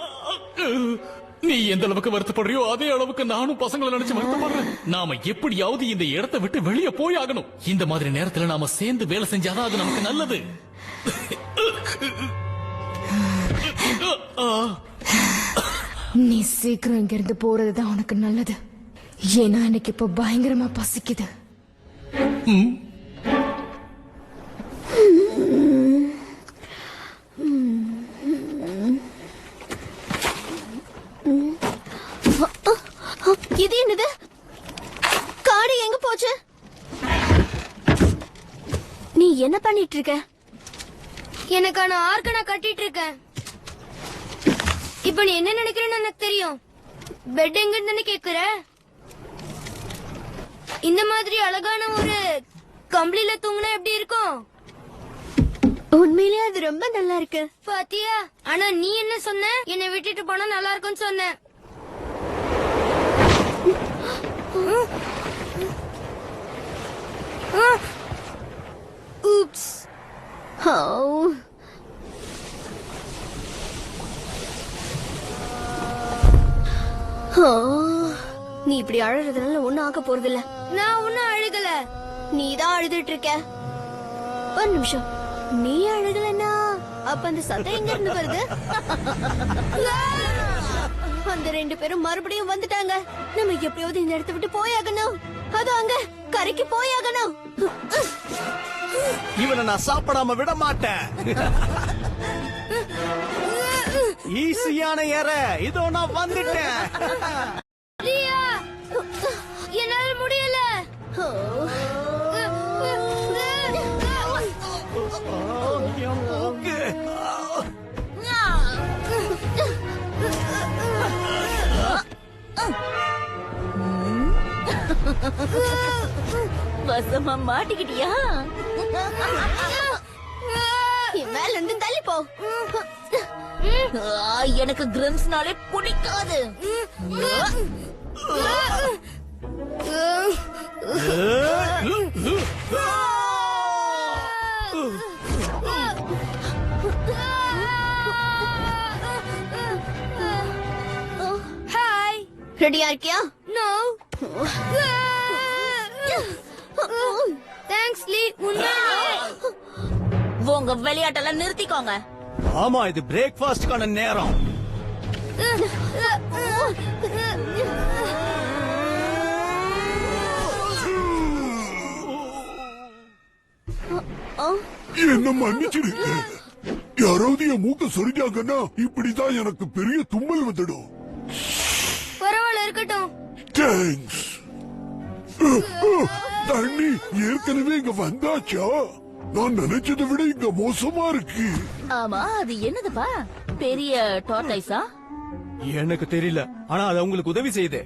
நீ எந்த அளவுக்கு வருத்தப்படுறியோ அதே அளவுக்கு நானும் பசங்களை நினைச்சு வருத்தப்படுறேன். நாம எப்படியாவது இந்த இடத்தை விட்டு வெளியே போய் ஆகணும். இந்த மாதிரி நேரத்துல நாம சேர்ந்து வேலை செஞ்சாதான் அது நமக்கு நல்லது. நீ சீக்கிரம் இங்க இருந்து போறதுதான் உனக்கு நல்லது. ஏன்னா எனக்கு இப்ப பயங்கரமா பசிக்குது. இது என்னது? காடு எங்க போச்சு? நீ என்ன பண்ணிட்டு இருக்க? எனக்கான ஆர்க்க நான் கட்டிட்டு இருக்கேன். இப்ப நீ என்ன நினைக்கிறேன்னு எனக்கு தெரியும். பெட் எங்கன்னு கேக்குற? இந்த மாதிரி அழகான ஒரு கம்பளியில தூங்கினா எப்படி இருக்கும்? உண்மையிலேயே அது ரொம்ப நல்லா இருக்கு. பாத்தியா? ஆனா நீ என்ன சொன்ன? என்னை விட்டுட்டு போனா நல்லா இருக்கும்னு சொன்ன. ஊப்ஸ். நீ இப்படி அழுறதுனால ஒண்ணும் ஆக போறது இல்ல. நான் ஒன்னும் அழுகல. நீதான் அழுதுட்டு இருக்க. ஒரு நிமிஷம், நீ அழுகலன்னா அப்ப அந்த சத்தம் எங்க இருந்து வருது? அந்த 2 பேரும் மறுபடியும் வந்துட்டாங்க. நம்ம எப்படியாவது இந்த இடத்தை விட்டு போயாகணும். அது அங்க கரைக்கு போயாகணும். இவனை நான் சாப்பிடாம விட மாட்டேன். ஈஸியான ஏற இதோ நான் வந்துட்டேன். லியா, என்னால முடியல. வசமா மாட்டிக்கிட்டியா? மேல இருந்து தள்ளி போ. எனக்கு கிரிம்ஸ்னாலே பிடிக்காது. ஹாய், ரெடியா இருக்கியா? நோ. தேங்க்ஸ் லீ. உங்க விளையாட்டெல்லாம் நிறுத்திக்கோங்க. ஆமா, இது பிரேக்ஃபாஸ்ட்கான நேரம். என்ன மன்னிச்சிடுங்க. யாராவது என் மூக்க சொரிஞ்சாங்கன்னா இப்படிதான் எனக்கு பெரிய தும்மல் வந்துடும். பரவாயில்ல, இருக்கட்டும். தேங்க்ஸ். தண்ணி ஏற்கனவே இங்க வந்தாச்சா? நான் நினைச்சதை விட இங்க மோசமா இருக்கு. ஆமா, அது என்னதுப்பா? பெரிய டார்டைஸா? எனக்கு தெரியல, ஆனா அது உங்களுக்கு உதவி செய்யுது.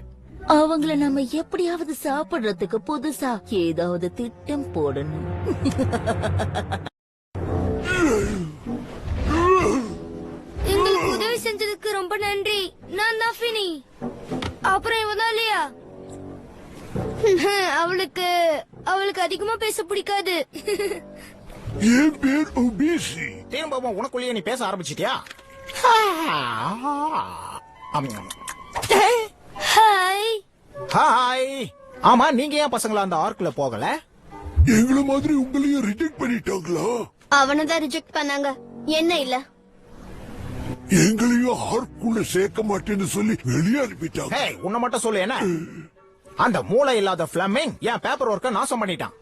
அவங்கள நம்ம எப்படியாவது சாப்பிடுறதுக்கு புதுசா ஏதாவது திட்டம் போடணும். எங்களுக்கு உதவி செஞ்சதுக்கு ரொம்ப நன்றி. நான் தான் ஃபினி. அப்புறம் இவன் தான் லியா. அவளுக்கு அதிகமா பேச பிடிக்காது. என் பேர் ஒபிசி. திரும்பவும் உனக்குள்ளேயே நீ பேச ஆரம்பிச்சிட்டியா? ஹாய். ஹாய். ஆமா, நீங்க ஏன் பசங்களா அந்த ஆர்க்ல போகல? எங்களை மாதிரி உங்களையும் ரிஜெக்ட் பண்ணிட்டாங்களா? அவனதான் ரிஜெக்ட் பண்ணாங்க, என்ன இல்ல. எங்களையும் ஆர்க்குள்ள சேர்க்க மாட்டேன்னு சொல்லி வெளியே அனுப்பிட்டாங்க. ஹே, உன்னை மட்டும் சொல்லு. என்ன அந்த மூளை இல்லாத பிளமிங் என் பேப்பர் ஒர்க்க நாசம் பண்ணிட்டான்.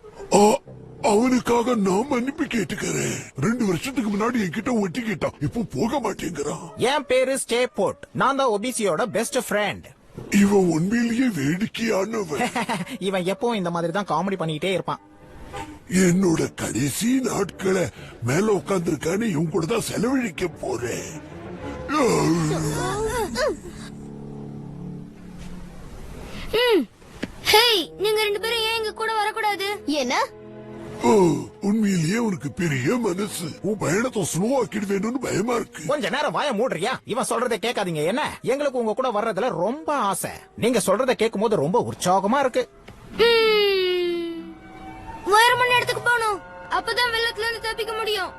அவனுக்காக நான் மன்னிப்பு கேட்டுக்கிறேன். 2 வருஷத்துக்கு முன்னாடி என்கிட்ட ஒட்டி கேட்டான். இப்போ போக மாட்டேங்கிறான். என் பேரு ஸ்டே போர்ட். நான் தான் ஒபிசியோட பெஸ்ட் ஃப்ரெண்ட். இவன் உண்மையிலேயே வேடிக்கையானவன். இவன் எப்பவும் இந்த மாதிரி தான் காமெடி பண்ணிட்டே இருப்பான். என்னோட கடைசி நாட்களை மேல உட்கார்ந்துருக்கானே இவங்க கூட தான் செலவழிக்க போறேன். ஹேய், நீங்க 2 பேரும் ஏன் எங்க கூட வரக்கூடாது? என்ன? ஓ, உண்மையிலேயே உனக்கு பெரிய மனசு. உன் பயணத்தை ஸ்லோ ஆக்கிடுவேணும்னு பயமா இருக்கு. கொஞ்ச நேரம் வாய மூடுறியா? இவன் சொல்றதை கேட்காதீங்க. என்ன, எங்களுக்கு உங்க கூட வர்றதுல ரொம்ப ஆசை. நீங்க சொல்றதை கேட்கும் போது ரொம்ப உற்சாகமா இருக்கு. உயரமான இடத்துக்கு போகணும். அப்பதான் வெள்ளத்துல இருந்து தப்பிக்க முடியும்.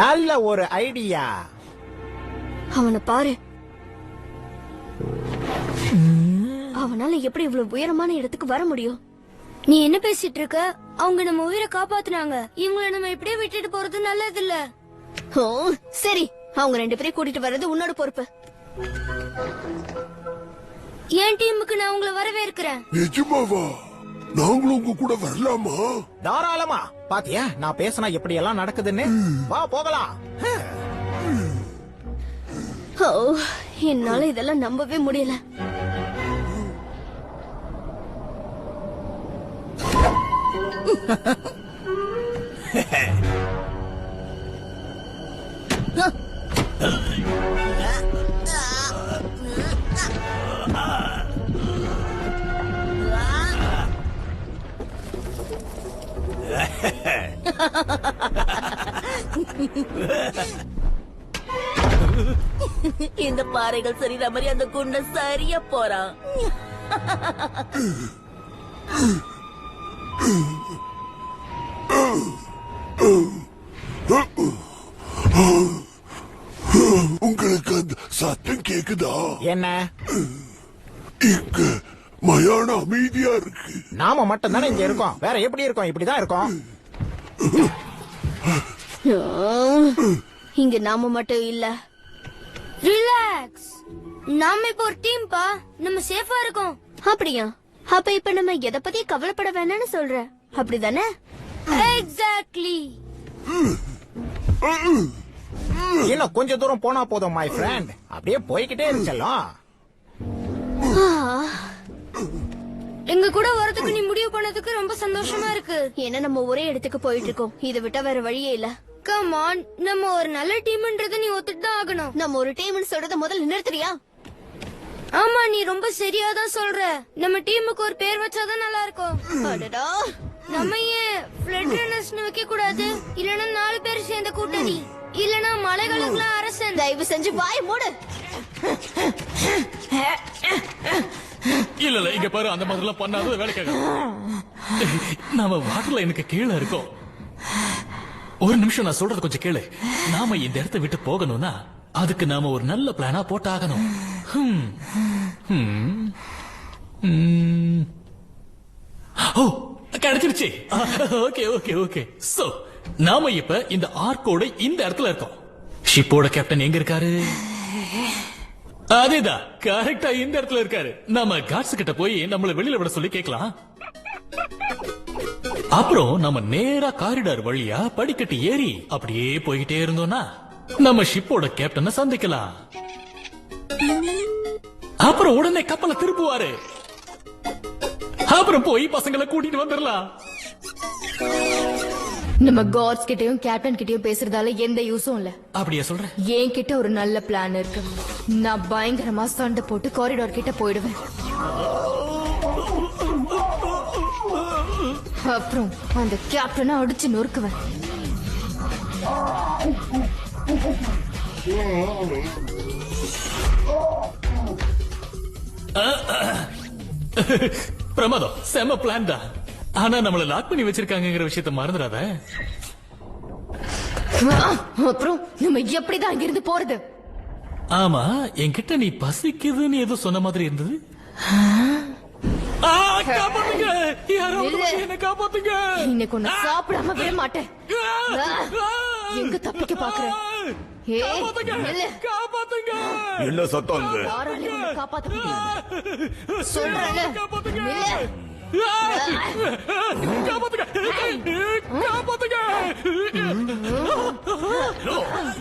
நல்ல ஒரு ஐடியா. அவனை பாரு. அவனால எப்படி இவ்வளவு உயரமான இடத்துக்கு வர முடியும்? நீ என்ன பேசிட்டு இருக்க? அவங்க நம்ம உயிரை காப்பாத்துனாங்க. இவங்களை நம்ம இப்படியே விட்டுட்டு போறது நல்லது இல்ல. ஓ சரி, அவங்க 2 பேரையும் கூட்டிட்டு வர்றது உன்னோட பொறுப்பு. என் டீமுக்கு நான் உங்களை வரவேற்கிறேன். நிஜமாவா? நாங்களும் உங்க கூட வரலாமா? தாராளமா. பாத்தியா நான் பேசினா எப்படி எல்லாம் நடக்குதுன்னு. வா போகலாம். ஓ, என்னால இதெல்லாம் நம்பவே முடியல. இந்த பாறைகள் சரிதா மாதிரி அந்த குண்ட சரியா போறான். உங்களுக்கு அந்த சத்தம் கேக்குதா? என்ன? இங்க மயான அமைதியா இருக்கு. நாம மட்டும் தானே இங்க இருக்கோம். வேற எப்படி இருக்கோம்? இப்படிதான் இருக்கோம். இங்க நாம மட்டும் இல்ல. ரிலாக்ஸ். நாம இப்ப ஒரு டீம் பா. நம்ம சேஃபா இருக்கோம். அப்படியா? அப்ப இப்ப நம்ம எதை பத்தி கவலைப்பட வேணாம்னு சொல்ற, அப்படிதானே? எக்ஸாக்ட்லி. இன்னும் கொஞ்ச தூரம் போனா போதும் மை ஃப்ரெண்ட். அப்படியே போய்கிட்டே இருக்கலாம். எங்க கூட வரதுக்கு நீ முடிவு பண்ணதுக்கு ரொம்ப சந்தோஷமா இருக்கு. ஏன்னா நம்ம ஒரே இடத்துக்கு போயிட்டு இருக்கோம். இதை விட்டா வேற வழியே இல்ல. கம் ஆன், நம்ம ஒரு நல்ல டீம்ன்றத நீ ஒத்துட்டு தான் ஆகணும். நம்ம ஒரு டீம்னு சொல்றத முதல்ல நிறுத்துறியா? ஆமா, நீ ரொம்ப சரியா தான் சொல்ற. நம்ம டீமுக்கு ஒரு பேர் வச்சாதான் நல்லா இருக்கும். அடடா, நம்ம ஏன் ஃப்ளட் ரன்னர்ஸ்னு வைக்க கூடாது? இல்லனா 4 பேர் சேர்ந்த கூட்டணி, இல்லனா மலைகளுக்குலாம் அரசன். தயவு செஞ்சு வாய் மூடு. இல்ல இங்க பாரு, அந்த மாதிரி எல்லாம் பண்ணாத வேலைக்காக. நாம வாட்டர்ல எனக்கு கீழே இருக்கோம். ஒரு நிமிஷம், நான் சொல்றது கொஞ்சம் கேளு. நாம இந்த இடத்தை விட்டு போகணும்னா அதுக்கு நாம ஒரு நல்ல பிளானா போட்டாகணும். ஓ, கிடைச்சிருச்சு. Okay okay okay. சோ நாம இப்ப இந்த ஆர்க்கோட இந்த இடத்துல இருக்கோம். ஷிப்போட கேப்டன் எங்க இருக்காரு? அதேதான், கரெக்டா இந்த இடத்துல இருக்காரு. நம்ம காட்ஸ் கிட்ட போய் நம்மள வெளியில விட சொல்லி கேட்கலாம். அப்புறம் நம்ம நேரா காரிடார் வழியா படிக்கட்டு ஏறி அப்படியே போய்கிட்டே இருந்தோம்னா நம்ம ஷிப்போட கேப்டனை சந்திக்கலாம். அப்புறம் உடனே கப்பலை திருப்புவாரு. அப்புறம் போய் பசங்களை கூட்டிட்டு வந்துடலாம். நம்ம காட்ஸ் கிட்டயும் கேப்டன் கிட்டயும் பேசுறதால எந்த யூஸும் இல்ல. அப்படியே சொல்ற? என்கிட்ட ஒரு நல்ல பிளான் இருக்கு. நான் பயங்கரமா சண்டை போட்டு காரிடார் கிட்ட போயிடுவேன். அப்புறம் அந்த கேப்டனை அடிச்சு நொறுக்குவேன். பிரமாதம், செம பிளான் தான். ஆனா நம்மள லாக் பண்ணி வச்சிருக்காங்கிற விஷயத்த மறந்துடாத. அப்புறம் நம்ம எப்படிதான் இங்கிருந்து போறது? ஆமா, என்கிட்ட நீ பசிக்குதுன்னு ஏதோ சொன்ன மாதிரி இருந்தது. காப்பாத்துங்க, யாரோ என்ன காப்பாத்துங்க. இன்னைக்கு ஒன்னு சாப்பிடாம விட மாட்டேன். எங்க தப்பிக்க பாக்குற? காப்பாத்துங்க. என்ன சத்தம்? காப்பாத்த முடியாது சொல்றேன்.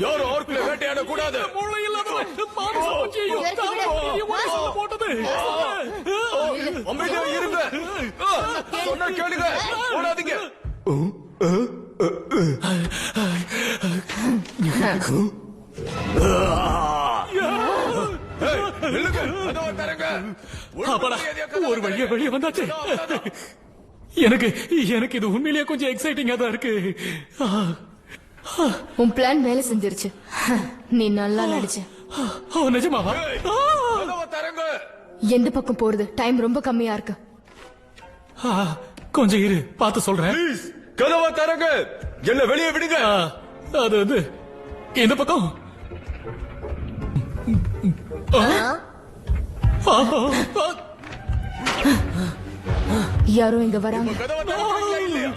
யாரும் ஆர்க்குல வேட்டையாட கூடாது. போட்டது அமைதியா இருங்க. சொன்னா கேளுங்க, ஓடாதீங்க. நில்லுங்க, கதவை திறங்க. அப்பாடா, ஒரு வழியா வெளியே வந்தாச்சு. எனக்கு எனக்கு இது உண்மையிலேயே கொஞ்சம் எக்ஸைட்டிங்கா தான் இருக்கு. உன் பிளான் வேலை செஞ்சிருச்சு. நீ நல்லா நடிச்ச. நிஜமாவா? கதவை திறங்க. எந்த பக்கம் போறது? டைம் ரொம்ப கம்மியா இருக்கு. கொஞ்சம் இரு, பார்த்து சொல்றேன். ப்ளீஸ் கதவை திறங்க, என்ன வெளியே விடுங்க. அது வந்து இந்த பக்கம். யாரோ இங்க வராங்க. கதவை திறங்க இல்லையா?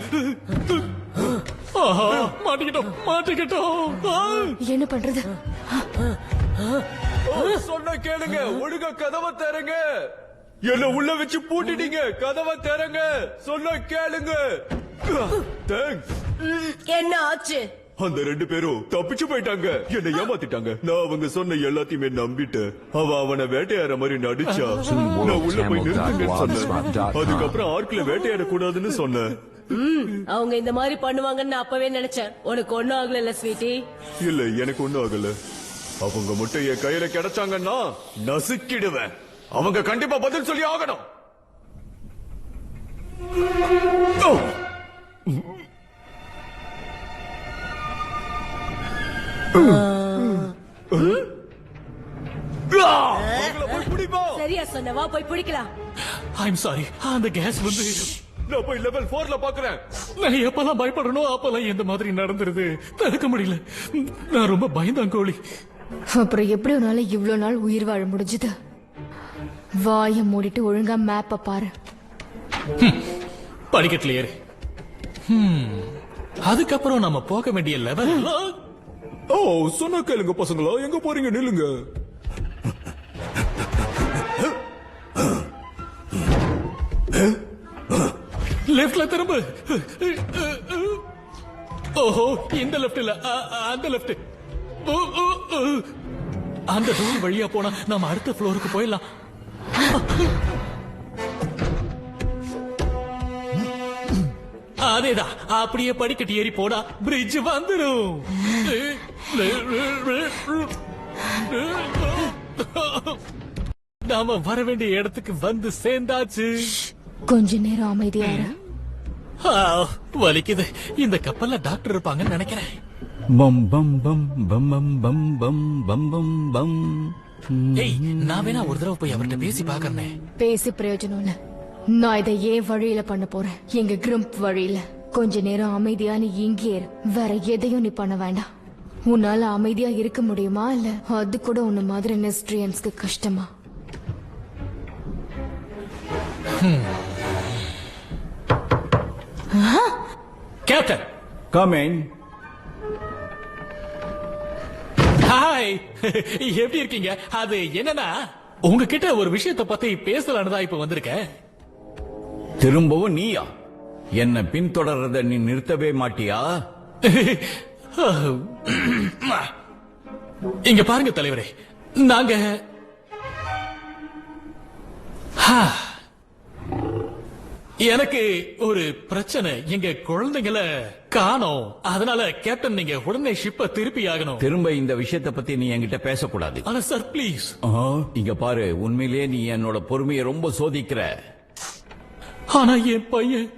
மாட்டிக்கிட்டோம். என்ன பண்றது? சொன்ன கேளுங்க, ஒழுங்கா கதவை திறங்க. என்ன உள்ள வச்சு பூட்டிட்டீங்க, கதவை திறங்க. சொன்ன கேளுங்க. தேங்க்ஸ். என்ன ஆச்சு? அந்த 2 பேரும் தப்பிச்சு போயிட்டாங்க. என்ன ஏமாத்திட்டாங்க. நான் அவங்க சொன்ன எல்லாத்தையுமே நம்பிட்டேன். அவனை வேட்டையாடுற மாதிரி நடிச்சா. நான் உள்ள போய் நிறுத்துங்கன்னு சொன்னேன். அதுக்கப்புறம் ஆர்க்ல வேட்டையாட கூடாதுன்னு சொன்னேன். அவங்க இந்த மாதிரி பண்ணுவாங்கன்னு நான் அப்பவே நினைச்சேன். உனக்கு ஒண்ணும் ஆகல ஸ்வீட்டி? இல்ல, எனக்கு ஒண்ணும் ஆகல. அவங்க மட்டும் என் கையில கிடைச்சாங்கன்னா நசுக்கிடுவேன். அவங்க கண்டிப்பா பதில் சொல்லி ஆகணும். சரியா சொன்ன, வா போய் பிடிக்கலாம். ஐம் சாரி, அந்த கேஸ் வந்து நான் போய் லெவல் 4ல பாக்குறேன். நான் எப்பெல்லாம் பயப்படணும் அப்பெல்லாம் இந்த மாதிரி நடந்துருது. தடுக்க முடியல. நான் ரொம்ப பயந்தான் கோழி. அப்புறம் எப்படி உன்னால இவ்வளவு நாள் உயிர் வாழ முடிஞ்சது? வாய மூடிட்டு ஒழுங்கா மேப்ப பாரு. படிக்கட்டுல ஏறு. அதுக்கப்புறம் நம்ம போக வேண்டிய லெவல். ஓ, சொன்னா கேளுங்க பசங்களா, எங்க போறீங்க? நில்லுங்க. லெஃப்ட்ல திரும்ப. ஓஹோ, இந்த லெஃப்ட் இல்ல, அந்த லெஃப்ட். அந்த டோர் வழியா போனா நாம அடுத்த ஃப்ளோருக்கு போயிடலாம். அதேதான், அப்படியே படிக்கட்டு ஏறி போனா பிரிட்ஜ் வந்துடும். நாம வர வேண்டிய இடத்துக்கு வந்து சேர்ந்தாச்சு. கொஞ்ச நேரம் அமைதியாரு. வலிக்குது. இந்த கப்பல்ல டாக்டர் இருப்பாங்கன்னு நினைக்கிறேன். பம் பம் பம் பம் பம் பம் பம் பம் பம் பம். ஏய், நான் வேணா ஒரு தடவை போய் அவர்கிட்ட பேசி பாக்கறேன். பேசி பிரயோஜனம் இல்ல. நான் இதை ஏன் வழியில பண்ண போறேன், எங்க கிரம்ப் வழியில. கொஞ்ச நேரம் அமைதியா நீ இங்கே இரு. வேற எதையும் நீ பண்ண வேண்டாம். உன்னால அமைதியா இருக்க முடியுமா? இல்ல அது கூட உன்ன மாதிரி நெஸ்ட்ரியன்ஸ்க்கு கஷ்டமா? Captain, come in. ஹாய், எப்படி இருக்கீங்க? அது என்னன்னா, உங்ககிட்ட ஒரு விஷயத்தை பத்தி பேசலான்னு தான் இப்ப வந்திருக்கேன். திரும்பவும் நீயா? என்ன பின்தொடர்றத நீ நிறுத்தவே மாட்டியா? இங்க பாருங்க தலைவரே, நாங்க எனக்கு ஒரு பிரச்சனை. எங்க குழந்தைங்களை காணோம். அதனால கேப்டன், நீங்க உடனே ஷிப்பை திருப்பி ஆகணும். திரும்ப இந்த விஷயத்தை பத்தி நீ என்கிட்ட பேசக்கூடாது. ஆனா சார், பிளீஸ். இங்க பாரு, உண்மையிலேயே நீ என்னோட பொறுமையை ரொம்ப சோதிக்கிற. ஆனா என் பையன்,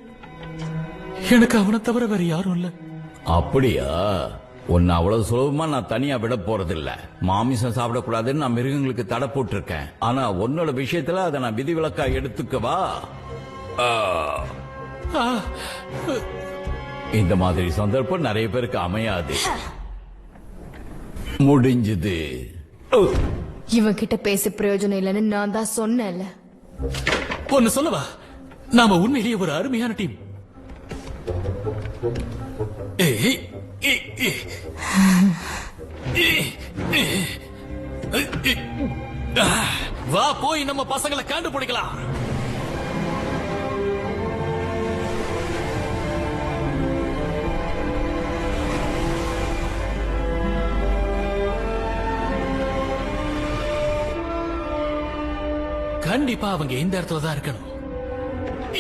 எனக்கு அவனை தவிர வேற யாரும் இல்ல. அப்படியா? உன்னை அவ்வளவு சுலபமா நான் தனியா விட போறதில்ல. மாமிசம் சாப்பிடக்கூடாதுன்னு நான் மிருகங்களுக்கு தடை போட்டிருக்கேன். ஆனா உன்னோட விஷயத்துல அதை நான் விதிவிலக்கா எடுத்துக்கவா? இந்த மாதிரி சந்தர்ப்பம் நிறைய பேருக்கு அமையாது. முடிஞ்சது. இவன் கிட்ட பேச பிரயோஜனம் இல்லைன்னு நான் தான் சொன்னேன்ல. ஒன்னு சொல்லவா, நாம உண்மையிலேயே ஒரு அருமையான டீம். வா, போய் நம்ம பசங்களை கண்டுபிடிக்கலாம். கண்டிப்பா அவங்க இந்த இடத்துல தான் இருக்கணும். No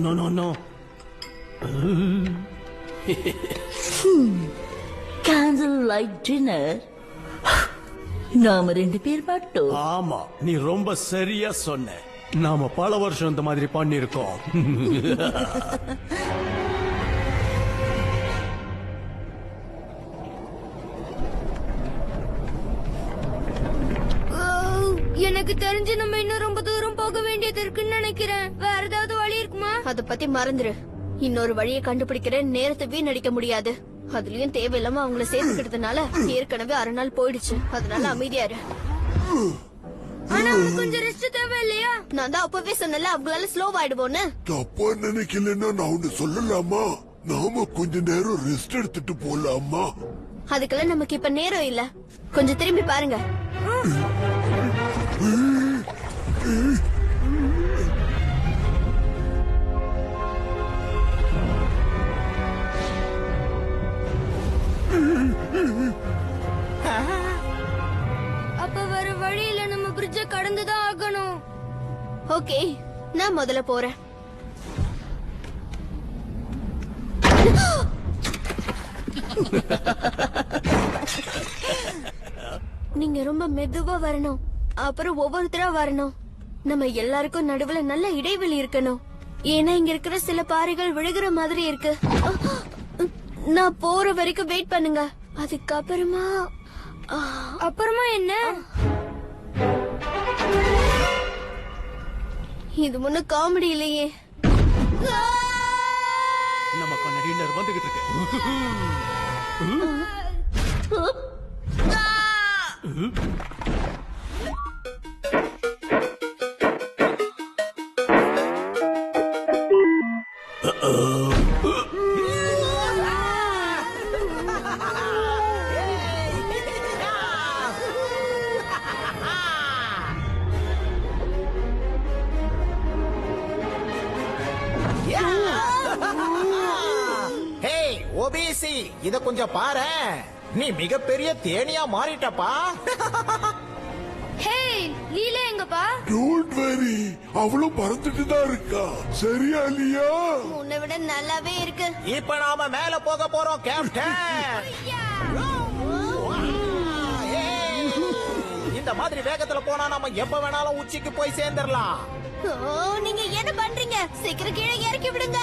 no no no candle light dinner நாம 2 பேர் மட்டும். ஆமா, நீ ரொம்ப சரியா சொன்ன. நாம பல வருஷம் இந்த மாதிரி பண்ணிருக்கோம். எனக்கு தெரிஞ்சு நம்ம இன்னும் ரொம்ப தூரம் போக வேண்டியது இருக்குன்னு நினைக்கிறேன். வேற ஏதாவது வழி இருக்குமா? அத பத்தி மறந்துரு. இன்னொரு வழியை கண்டுபிடிக்கிறேன். நேரத்தை வீணடிக்க முடியாது. அதுலயும் தேவையில்லாம அவங்கள சேர்த்துக்கிட்டதுனால ஏற்கனவே 1/2 நாள் போயிடுச்சு. அதனால அமைதியா இரு. ஆனா கொஞ்சம் ரெஸ்ட் தேவை இல்லையா? நான் தான் அப்பவே சொன்னல அவங்களால ஸ்லோவாயிடுவோன்னு. தப்பா நினைக்கலன்னா நான் ஒண்ணு சொல்லலாமா? நாம கொஞ்ச நேரம் ரெஸ்ட் எடுத்துட்டு போலாமா? அதுக்கெல்லாம் நமக்கு இப்ப நேரம் இல்ல. கொஞ்சம் திரும்பி பாருங்க. அப்ப வேற வழி இல்ல, நம்ம பிரிட்ஜ கடந்துதான் ஆகணும். ஓகே, நான் முதல்ல போறேன். நீங்க ரொம்ப மெதுவா வரணும். அப்புறம் ஒவ்வொருத்தரா வரணும். நம்ம எல்லாருக்கும் நடுவுல நல்ல இடைவெளி இருக்கணும். ஏன்னா இங்க இருக்கிற சில பாறைகள் விழுகிற மாதிரி இருக்கு. நான் போற வரைக்கும் வெயிட் பண்ணுங்க. அதுக்கப்புறமா அப்புறமா என்ன? இது முன்ன காமெடி இல்லையே. நமக்கான டின்னர் வந்துகிட்டு இருக்கு. ஓபிசி, இத கொஞ்சம் பாரு. நீ மிகப்பெரிய தேனியா மாறிட்டப்பா. ஹே, லீலா எங்கப்பா? டோன்ட் வரி, அவளும் பறந்துட்டு தான் இருக்கா. சரியா இல்லையா? உன்னை விட நல்லாவே இருக்கு. இப்ப நாம மேல போக போறோம் கேப்டன். இந்த மாதிரி வேகத்துல போனா நாம எப்ப வேணாலும் உச்சிக்கு போய் சேர்ந்துடலாம். நீங்க என்ன பண்றீங்க? சீக்கிரம் கீழே இறக்கி விடுங்க.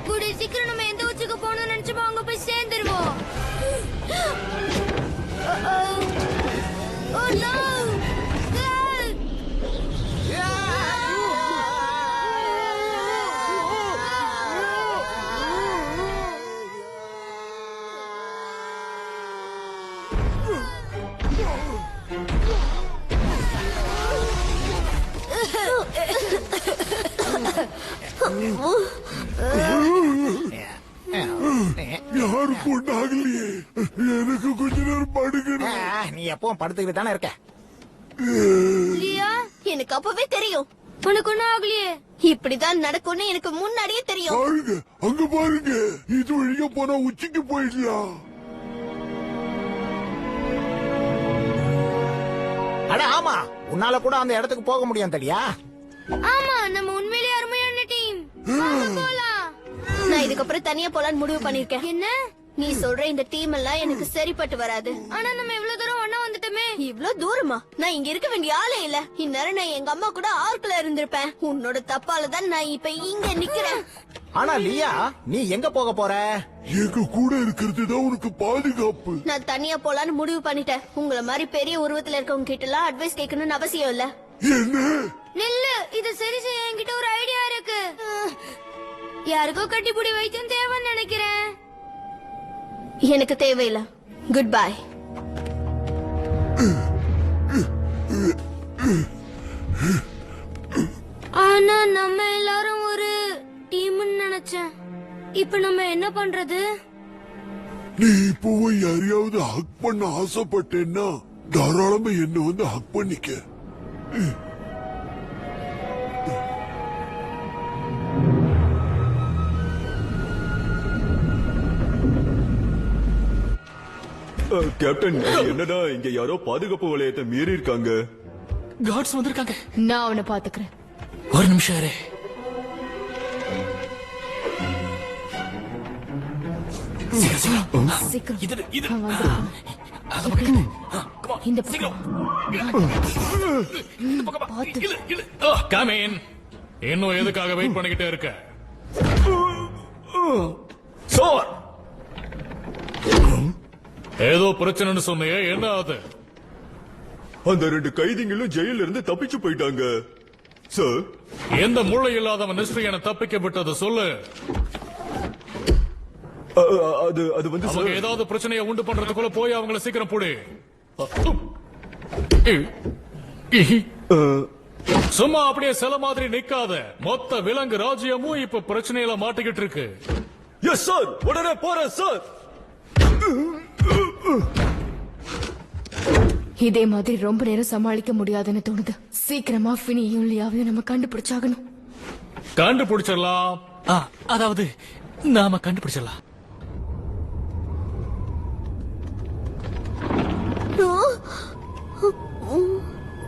கூடிய சீக்கிரம் நம்ம எந்த உச்சிக்கு போகணும்னு நினைச்சோமோ அங்க போய் சேர்ந்துருவோம். Oh no! யாருக்கும் ஒண்ணாகலையே. எனக்கு கொஞ்ச நேரம் படுக்கணும். நீ எப்பவும் படுத்துக்கிட்டு தானே இருக்க. லியா, எனக்கு அப்பவே தெரியும். உனக்கு ஒண்ணும் ஆகலையே. இப்படிதான் நடக்கும்னு எனக்கு முன்னாடியே தெரியும். பாருங்க, அங்க பாருங்க. இது வழியா போனா உச்சிக்கு போயிடலாம். அட ஆமா, உன்னால கூட அந்த இடத்துக்கு போக முடியும் தெரியா? ஆமா, நம்ம உண்மையிலேயே அருமையான டீம். போலாம். நான் இதுக்கப்புறம் தனியா போலான்னு முடிவு பண்ணிருக்கேன். என்ன? நீ சொல்ற இந்த டீம் எல்லாம் எனக்கு சரிப்பட்டு வராது. ஆனா நம்ம இவ்வளவு தூரம் ஒண்ணா வந்துட்டோமே. இவ்வளவு தூரமா? நான் இங்க இருக்க வேண்டிய ஆளே இல்ல. இந்நேரம் நான் எங்க அம்மா கூட ஆர்க்ல இருந்திருப்பேன். உன்னோட தப்பால தான் நான் இப்ப இங்க நிக்கிறேன். ஆனா லியா, நீ எங்க போக போற? எங்க கூட இருக்கிறது தான் உனக்கு பாதுகாப்பு. நான் தனியா போலான்னு முடிவு பண்ணிட்டேன். உங்கள மாதிரி பெரிய உருவத்துல இருக்கவங்க கிட்ட எல்லாம் அட்வைஸ் கேட்கணும்னு அவசியம் இல்ல. என்ன? நில்லு, இது சரி செய்ய என்கிட்ட ஒரு ஐடியா இருக்கு. யாருக்கோ கட்டிப்புடி வைத்தியம் தேவைன்னு நினைக்கிறேன். எனக்கு தேவையில்ல. Good bye. ஆனா நம்ம எல்லாரும் ஒரு டீம்னு நினைச்சேன். இப்ப நம்ம என்ன பண்றது? நீ இப்போ யாரையாவது ஹக் பண்ண ஆசைப்பட்டேன்னா தாராளமா என்ன வந்து ஹக் பண்ணிக்க. கேப்டன் என்னடா இங்க யாரோ பாதுகாப்பு வளையத்தை மீறி இருக்காங்க. கார்ட்ஸ் வந்திருக்காங்க. நான் அவனை பாத்துக்கிறேன். ஒரு நிமிஷம் இரு. சீக்கிரம் இது இது அவன் வந்திருக்கான். அத பக்கம் இந்த கம் இன். இன்னும் எதுக்காக வெயிட் பண்ணிக்கிட்டே இருக்க? சார், ஏதோ பிரச்சனைன்னு சொன்னியே, என்ன அது? அந்த 2 கைதிகளும் ஜெயில இருந்து தப்பிச்சு போயிட்டாங்க சார். எந்த மூளை இல்லாதவன் நிஸ்ரியனை தப்பிக்க விட்டது சொல்லு. அது வந்து அவங்க ஏதாவது பிரச்சனையை உண்டு பண்றதுக்குள்ள போய் அவங்கள சீக்கிரம் போடு. சும்மா அப்படியே சில மாதிரி நிக்காத. மொத்த விலங்கு ராஜ்யமும் இப்ப பிரச்சனையில மாட்டிக்கிட்டு இருக்கு. எஸ் சார், உடனே போறேன் சார். இதே மாதிரி ரொம்ப நேரம் சமாளிக்க முடியாதுன்னு தோணுது. சீக்கிரமா ஃபினியும் லியாவையும் நம்ம கண்டுபிடிச்சாகணும். கண்டுபிடிச்சிடலாம். அதாவது நாம கண்டுபிடிச்சிடலாம்.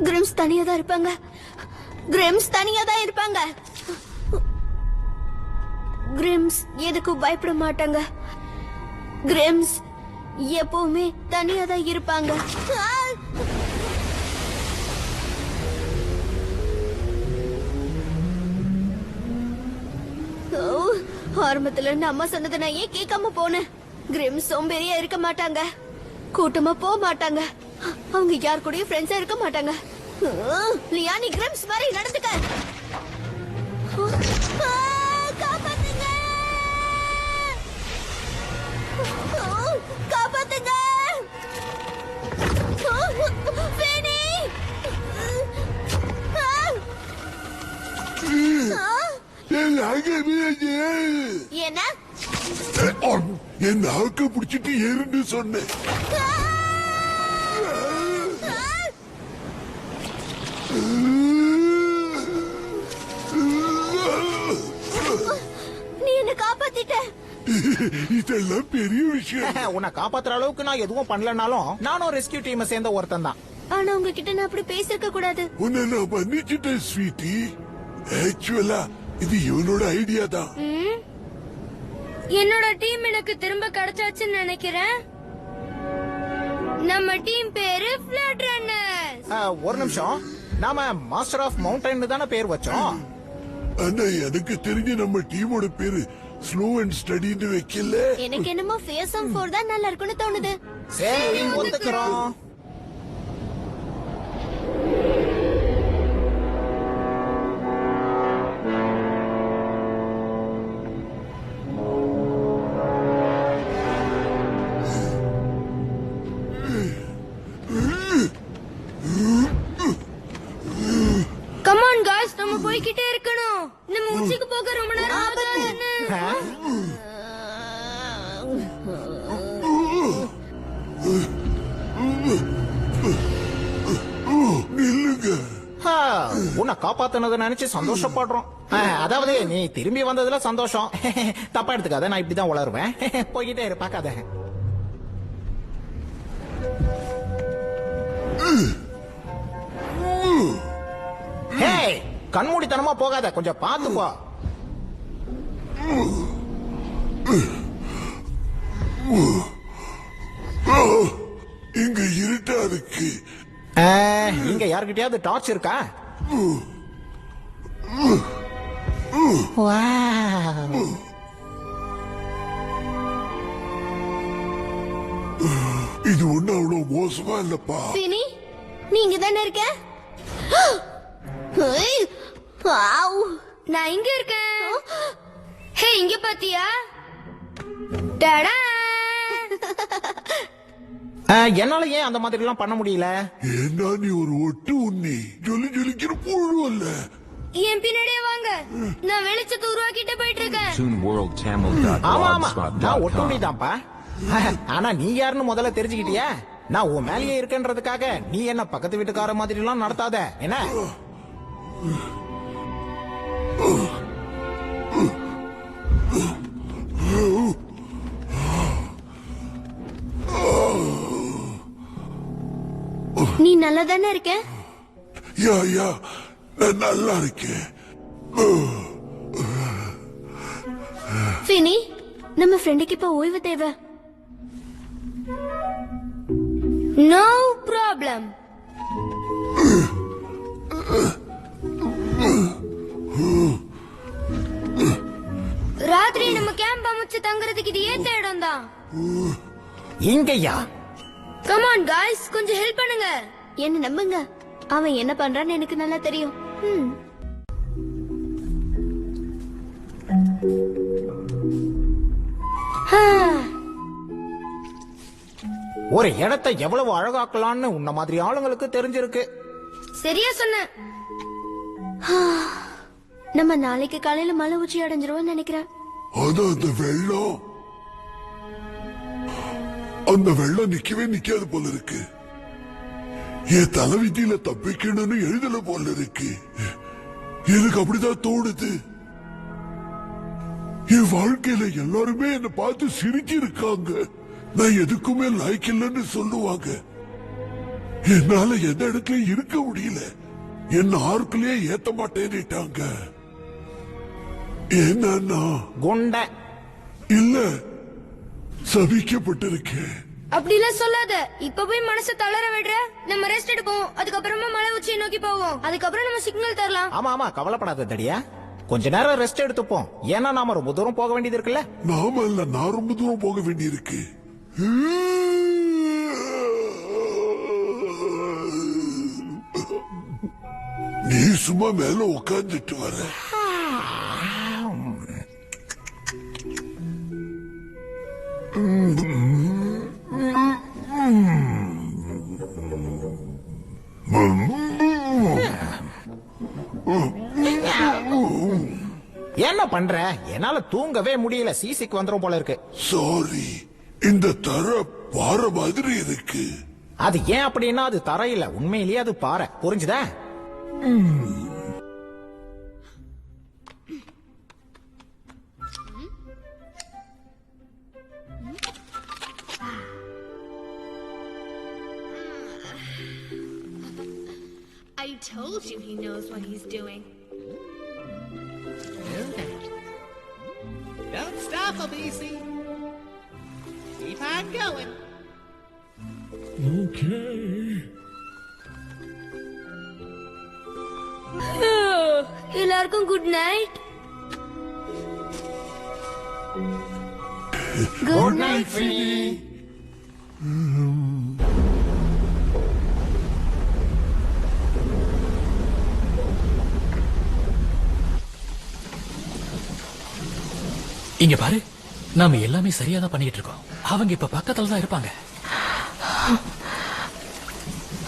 கிரிம்ஸ் தனியா தான் இருப்பாங்க. கிரிம்ஸ் தனியா தான் இருப்பாங்க. கிரிம்ஸ் எதுக்கும் பயப்பட மாட்டாங்க. கிரிம்ஸ் எப்பவுமே தனியா தான் இருப்பாங்க. ஆரம்பத்துல இருந்து அம்மா சொன்னதை நான் ஏன் கேட்காம போனேன். கிரிம்ஸ் சோம்பேறியா இருக்க மாட்டாங்க, கூட்டமா போக மாட்டாங்க, அவங்க யார் கூடயும் ஃப்ரெண்ட்ஸா இருக்க மாட்டாங்க. லியா, நீ கிரிம்ஸ் மாதிரி நடந்துக்க. காப்பாத்துங்க, காப்பாத்துங்க. என்ன என் நாக்க பிடிச்சிட்டு ஏறுன்னு சொன்னேன். நீ என்ன காப்பாத்திட்ட. இதெல்லாம் பெரிய விஷயம். உன்னை காப்பாத்துற அளவுக்கு நான் எதுவும் பண்ணலனாலும் நானும் ரெஸ்கியூ டீமை சேர்ந்த ஒருத்தன் தான். ஆனா உங்ககிட்ட நான் அப்படி பேசிருக்க கூடாது. உன்னை நான் மன்னிச்சுட்டேன் ஸ்வீட்டி. ஆக்சுவலா இது இவனோட ஐடியா தான். என்னோட டீம் எனக்கு திரும்ப கிடைச்சாச்சுன்னு நினைக்கிறேன். நம்ம டீம் பேரு ஃபிளட் ரன்னர்ஸ். ஒரு நிமிஷம், நாம மாஸ்டர் ஆஃப் மவுண்டைன் தானே பேர் வச்சோம். ஆனா எனக்கு தெரிஞ்ச நம்ம டீமோட பேரு ஸ்லோ அண்ட் ஸ்டடின்னு வைக்கல. எனக்கு என்னமோ ஃபேசம் 4 தான் நல்லா இருக்கும்னு தோணுது. சரி, ஒத்துக்கிறோம். கமான் गाइस, நம்ம போய்கிட்டே இருக்கணும். நம்ம உச்சிக்கு போக ரொம்ப நேரம் ஆகாதுன்னு. உன்னை காப்பாத்தினதை நினைச்சு சந்தோஷப்படுறோம். அதாவது நீ திரும்பி வந்ததுல சந்தோஷம். தப்பா எடுத்துக்காத, நான் இப்படிதான் உளருவேன். போய்கிட்டே இரு, பாக்காத. கண்மூடித்தனமா போகாத, கொஞ்சம் பார்த்து போ. இங்க இருட்டா இருக்கு. இங்க யார்கிட்டயாவது டார்ச் இருக்கா? இது ஒண்ணு அவ்வளவு மோசமா இல்லப்பா. பினி, நீங்க தானே இருக்க? நான் இங்க இருக்கேன். ஹே, இங்க பாத்தியா? டடா! என்னால ஏன் அந்த மாதிரி எல்லாம் பண்ண முடியல? ஏன்னா நீ ஒரு ஒட்டு உண்ணி, ஜொலி ஜொலிக்கிற புழு அல்ல. என் பின்னாடியே வாங்க, நான் வெளிச்சத்தை உருவாக்கிட்டு போயிட்டு இருக்கேன். ஆமா ஆமா, நான் ஒட்டுண்ணிதான்ப்பா. ஆனா நீ யாருன்னு முதல்ல தெரிஞ்சுக்கிட்டியா? நான் உன் மேலேயே இருக்கேன்றதுக்காக நீ என்ன பக்கத்து வீட்டுக்கார மாதிரி எல்லாம் நடத்தாத, என்ன? நல்லா தானே இருக்க? யா நான் நல்லா இருக்கேன். ஃபினி, நம்ம ஃப்ரெண்டுக்கு இப்ப ஓய்வு தேவை. No problem. ராத்திரி நம்ம கேம்ப் அமைச்சு தங்குறதுக்கு இது ஏத்த இடம் தான். இங்கயா? கம் ஆன் गाइस, கொஞ்சம் ஹெல்ப் பண்ணுங்க. என்ன நம்புங்க, அவன் என்ன பண்றான்னு எனக்கு நல்லா தெரியும். ஒரு இடத்தை எவ்வளவு அழகாக்கலாம்னு உன்ன மாதிரி ஆளுங்களுக்கு தெரிஞ்சிருக்கு. சரியா சொன்ன. நம்ம நாளைக்கு காலையில மலை உச்சி அடைஞ்சிருவோம்னு நினைக்கிறேன். அந்த வெள்ளம் நிக்கவே நிக்காது போல இருக்கு. என் தலைவிதியில தப்பிக்கணும்னு எழுதல போல இருக்கு. எனக்கு அப்படிதான் தோணுது. என் வாழ்க்கையில எல்லாருமே என்ன பார்த்து சிரிச்சு இருக்காங்க. நான் எதுக்குமே லாய்க்கில்லைன்னு சொல்லுவாங்க. என்னால எந்த இடத்துல இருக்க முடியல. என்ன ஆர்க்குலயே ஏத்த மாட்டேன்னுட்டாங்க. என்னன்னா குண்ட இல்ல, சபிக்கப்பட்டிருக்கேன். அப்படிலாம் சொல்லாத. இப்ப போய் மனசை தளர விடுற. நம்ம ரெஸ்ட் எடுப்போம், அதுக்கப்புறமா மலை உச்சியை நோக்கி போவோம். அதுக்கப்புறம் நம்ம சிக்னல் தரலாம். ஆமா கவலைப்படாத தடியா. கொஞ்ச நேரம் ரெஸ்ட் எடுத்துப்போம். ஏன்னா நாம ரொம்ப தூரம் போக வேண்டியது இருக்குல்ல. நாம இல்ல, நான் ரொம்ப தூரம் போக வேண்டியிருக்கு. நீ சும்மா மேல உட்கார்ந்துட்டு வர. என்ன பண்ற? என்னால தூங்கவே முடியல. சீசிக்கு வந்துரும் போல இருக்கு. சாரி, இந்த தர பாறை மாதிரி இருக்கு. அது ஏன் அப்படின்னா அது தரையில, உண்மையிலேயே அது பாறை. புரிஞ்சுதா? I told you he knows what he's doing. Don't stop him, easy. Keep on going. Okay. எல்லாருக்கும் குட் நைட். குட் நைட் ஃபினி. இங்க பாரு, நாம எல்லாமே சரியா தான் பண்ணிட்டு இருக்கோம். அவங்க இப்ப பக்கத்துல தான் இருப்பாங்க.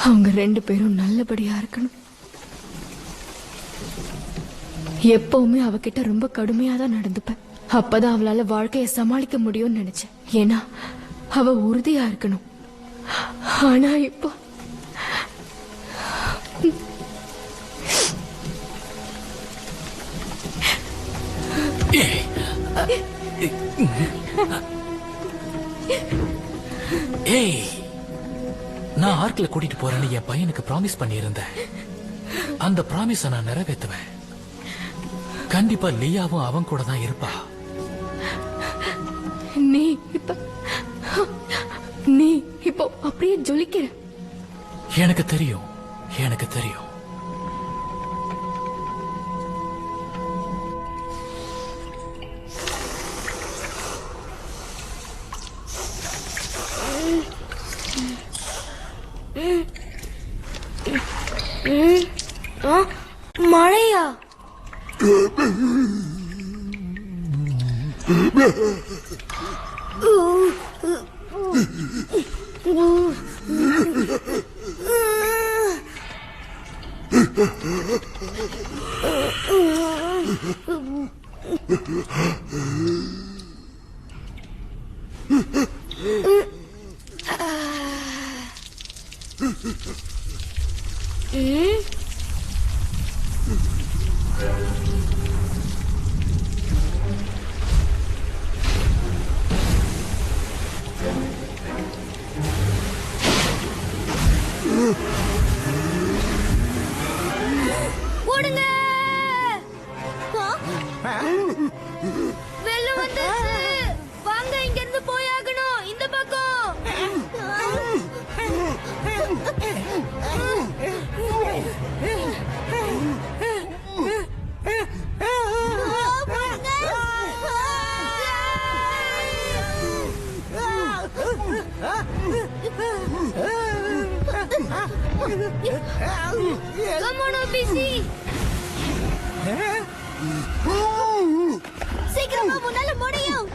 அவங்க 2 பேரும் நல்லபடியா இருக்கணும். எப்பவுமே அவகிட்ட ரொம்ப கடுமையா தான் நடந்துப்பேன். அப்பதான் அவளால வாழ்க்கைய சமாளிக்க முடியும்னு நினைச்சேன். ஏன்னா அவ உறுதியா இருக்கணும். ஆனா இப்போ ஏய், நான் ஆர்க்ல கூட்டிட்டு போறேன்னு என் பையனுக்கு ப்ராமிஸ் பண்ணியிருந்தேன். அந்த ப்ராமிஸ நான் நிறைவேற்றுவேன். கண்டிப்பா லியாவும் அவன் கூட தான் இருப்பா. நீ இப்போ அப்படியே ஜொலிக்கிற. எனக்கு தெரியும், எனக்கு தெரியும். மழையா? வெள்ள வந்துச்சு. வாங்க இங்க இருந்து போயாகணும். இந்த பக்கம். Come on, OPC. சீக்கிரமா முன்னால முடியும்.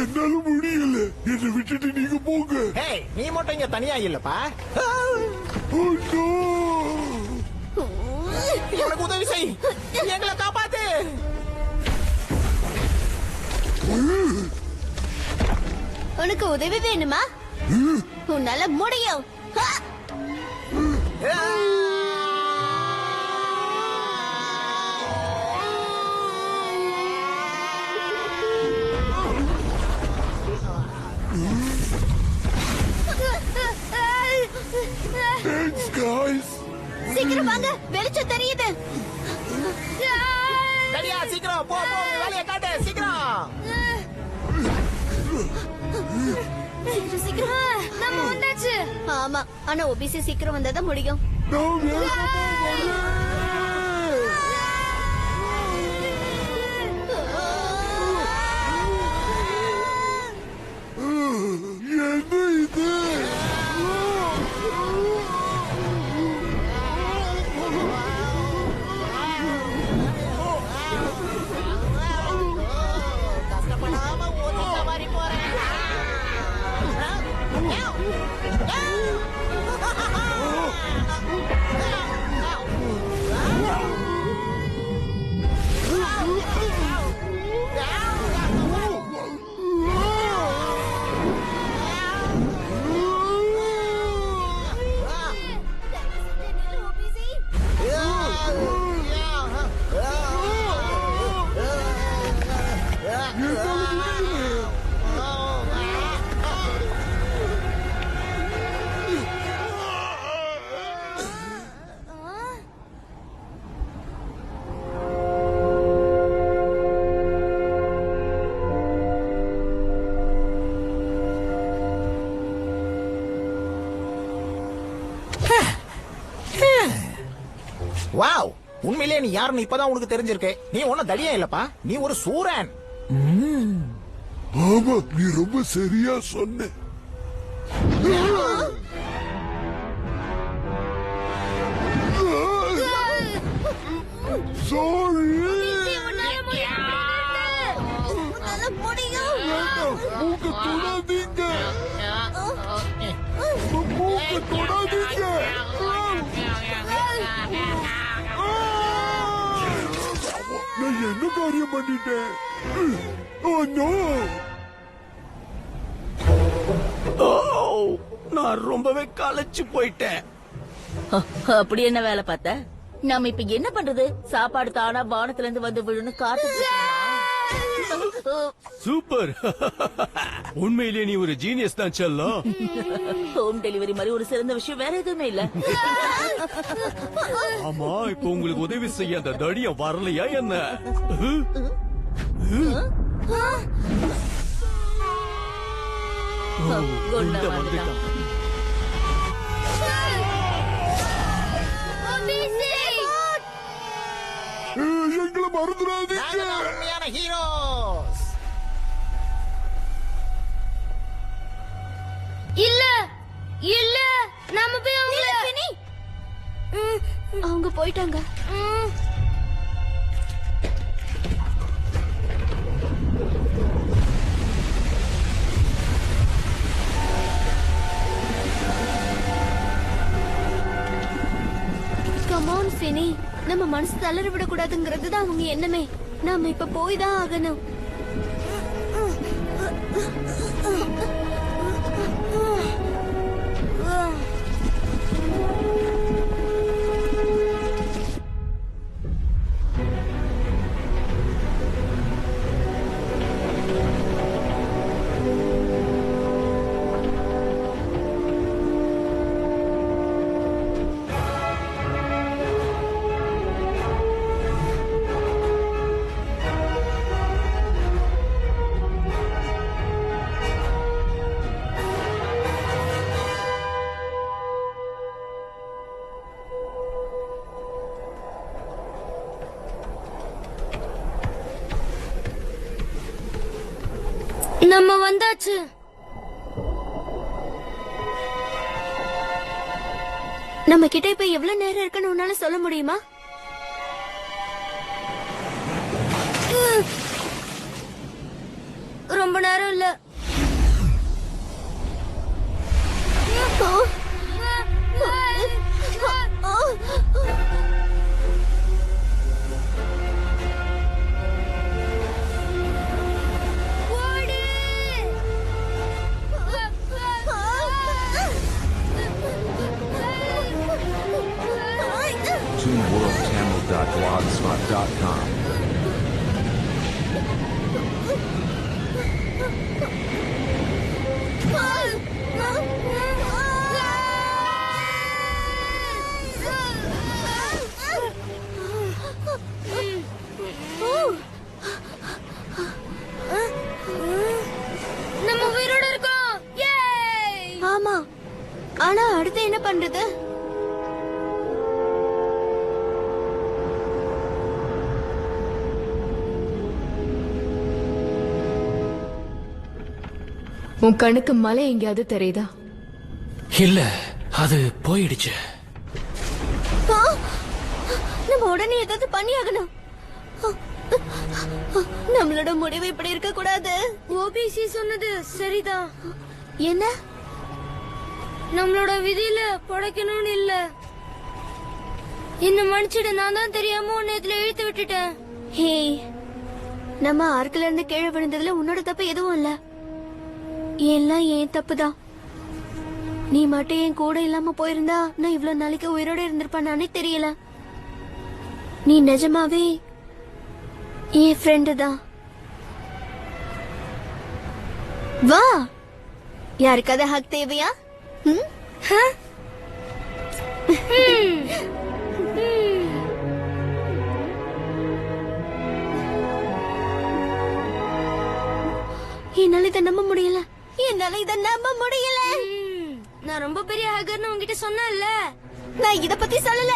என்னால முடியல. என்னை விட்டுட்டு நீங்க போங்க. ஹேய், நீ மட்டும் இங்க தனியா இல்லப்பா. எனக்கு உதவி செய். எங்களை காப்பாத்து. உனக்கு உதவி வேணுமா? உன்னால முடியும். Thanks, guys. சீக்கிரம் வாங்க, வெளிச்சம் தெரியுது. சரியா, சீக்கிரம் போ போ, வேலையை காட்டு சீக்கிரம். சீக்கிரம் சீக்கிரம். நம்ம வந்தாச்சு. ஆமா, ஆனா OBC சீக்கிரம் வந்தாதான் முடியும். என்ன இது? வாவ், உண்மையிலேயே நீ யாருன்னு இப்பதான் உனக்கு தெரிஞ்சிருக்கு. நீ ஒன்னும் தடியா இல்லப்பா, நீ ஒரு சூரன். ஆமா, நீ ரொம்ப சரியா சொன்ன. Sorry. மூக்க தொடாதீங்க. மூக்க தொடாதீங்க. நான் என்ன காரியம் பண்ணிட்டேன்? Oh no. நான் ரொம்பவே களைச்சு போயிட்டேன். அப்படி என்ன வேலை பார்த்த? நாம இப்ப என்ன பண்றது? சாப்பாடு தானா வானத்துல இருந்து வந்து விழுன்னு காத்து. சூப்பர். உண்மையிலேயே நீ ஒரு ஜீனியஸ் தான் செல்லம். ஹோம் டெலிவரி மாதிரி ஒரு சிறந்த விஷயம் வேற எதுவுமே இல்ல. ஆமா, இப்ப உங்களுக்கு உதவி செய்ய அந்த தடியம் வரலையா என்ன? வந்துட்டான். எங்களை மறந்துடாதீங்க. உண்மையான ஹீரோஸ். இல்ல இல்ல, நாம போய் அவங்க போயிட்டாங்க. கமான் ஃபினி, நம்ம மனசு தளர விடக்கூடாதுங்கிறது தான் அவங்க எண்ணமே. நாம இப்ப போய் தான் ஆகணும். நம்ம வந்தாச்சு. நம்ம கிட்ட இப்ப எவ்வளவு நேரம் இருக்குன்னு உன்னால சொல்ல முடியுமா? ரொம்ப நேரம் இல்ல. ToonWorldTamil.blogspot.com. நம்ம உயிரோட இருக்கோம். ஆமா, ஆனா அடுத்து என்ன பண்றது? உன் கண்ணுக்கு மலை எங்கேயாவது தெரியுதா? இல்ல, அது போயிடுச்சு. நம்ம உடனே ஏதாவது பண்ணியாகணும். நம்மளோட முடிவு இப்படி இருக்க கூடாது. ஓபிசி சொன்னது சரிதான். என்ன? நம்மளோட விதியில படைக்கணும்னு இல்ல. என்ன மன்னிச்சிடு, நான் தான் தெரியாம உன்னை இதுல இழுத்து விட்டுட்டேன். ஹே, நம்ம ஆர்க்ல இருந்து கீழே விழுந்ததுல உன்னோட தப்பு எதுவும் இல்ல. எல்லாம் ஏன் தப்புதான். நீ மட்டும் என் கூட இல்லாம போயிருந்தா நான் இவ்வளவு நாளைக்கு உயிரோட இருந்திருப்பானே தெரியல. நீ நிஜமாவே என் ஃப்ரெண்டு தான். வா, யாருக்காவது ஹக் தேவையா? என்னால இதை நம்ப முடியல. நான் ரொம்ப பெரிய ஹகர்னு உன்கிட்ட சொன்னேன்ல. நான் இத பத்தி சொல்லல.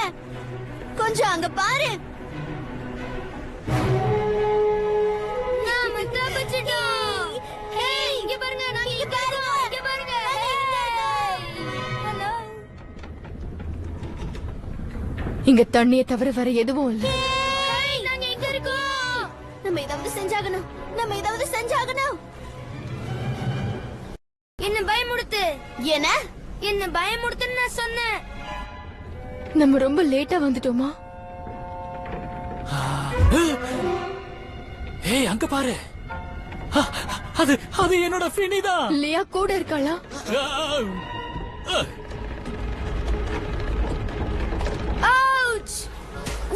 கொஞ்சம் அங்க பாரு. நாம தப்பிச்சிட்டோம். ஏய், இங்க பாருங்க, நாங்க இங்க இருக்கோம். இங்க பாருங்க. ஹலோ. இங்க தண்ணியை தவிர வேற எதுவும் இல்ல. ஏய், நாங்க எங்க இருக்கோம்? நம்ம ஏதாவது செஞ்சாகணும். என்ன பயமுடுத்து. என்ன? என்ன பயமுடுத்துன்னு நான் சொன்னேன். நம்ம ரொம்ப லேட்டா வந்துட்டோமா? ஏய், அங்க பாரு. அது அது என்னோட ஃபினிதான். லியா கூட இருக்காளா? அவுச்!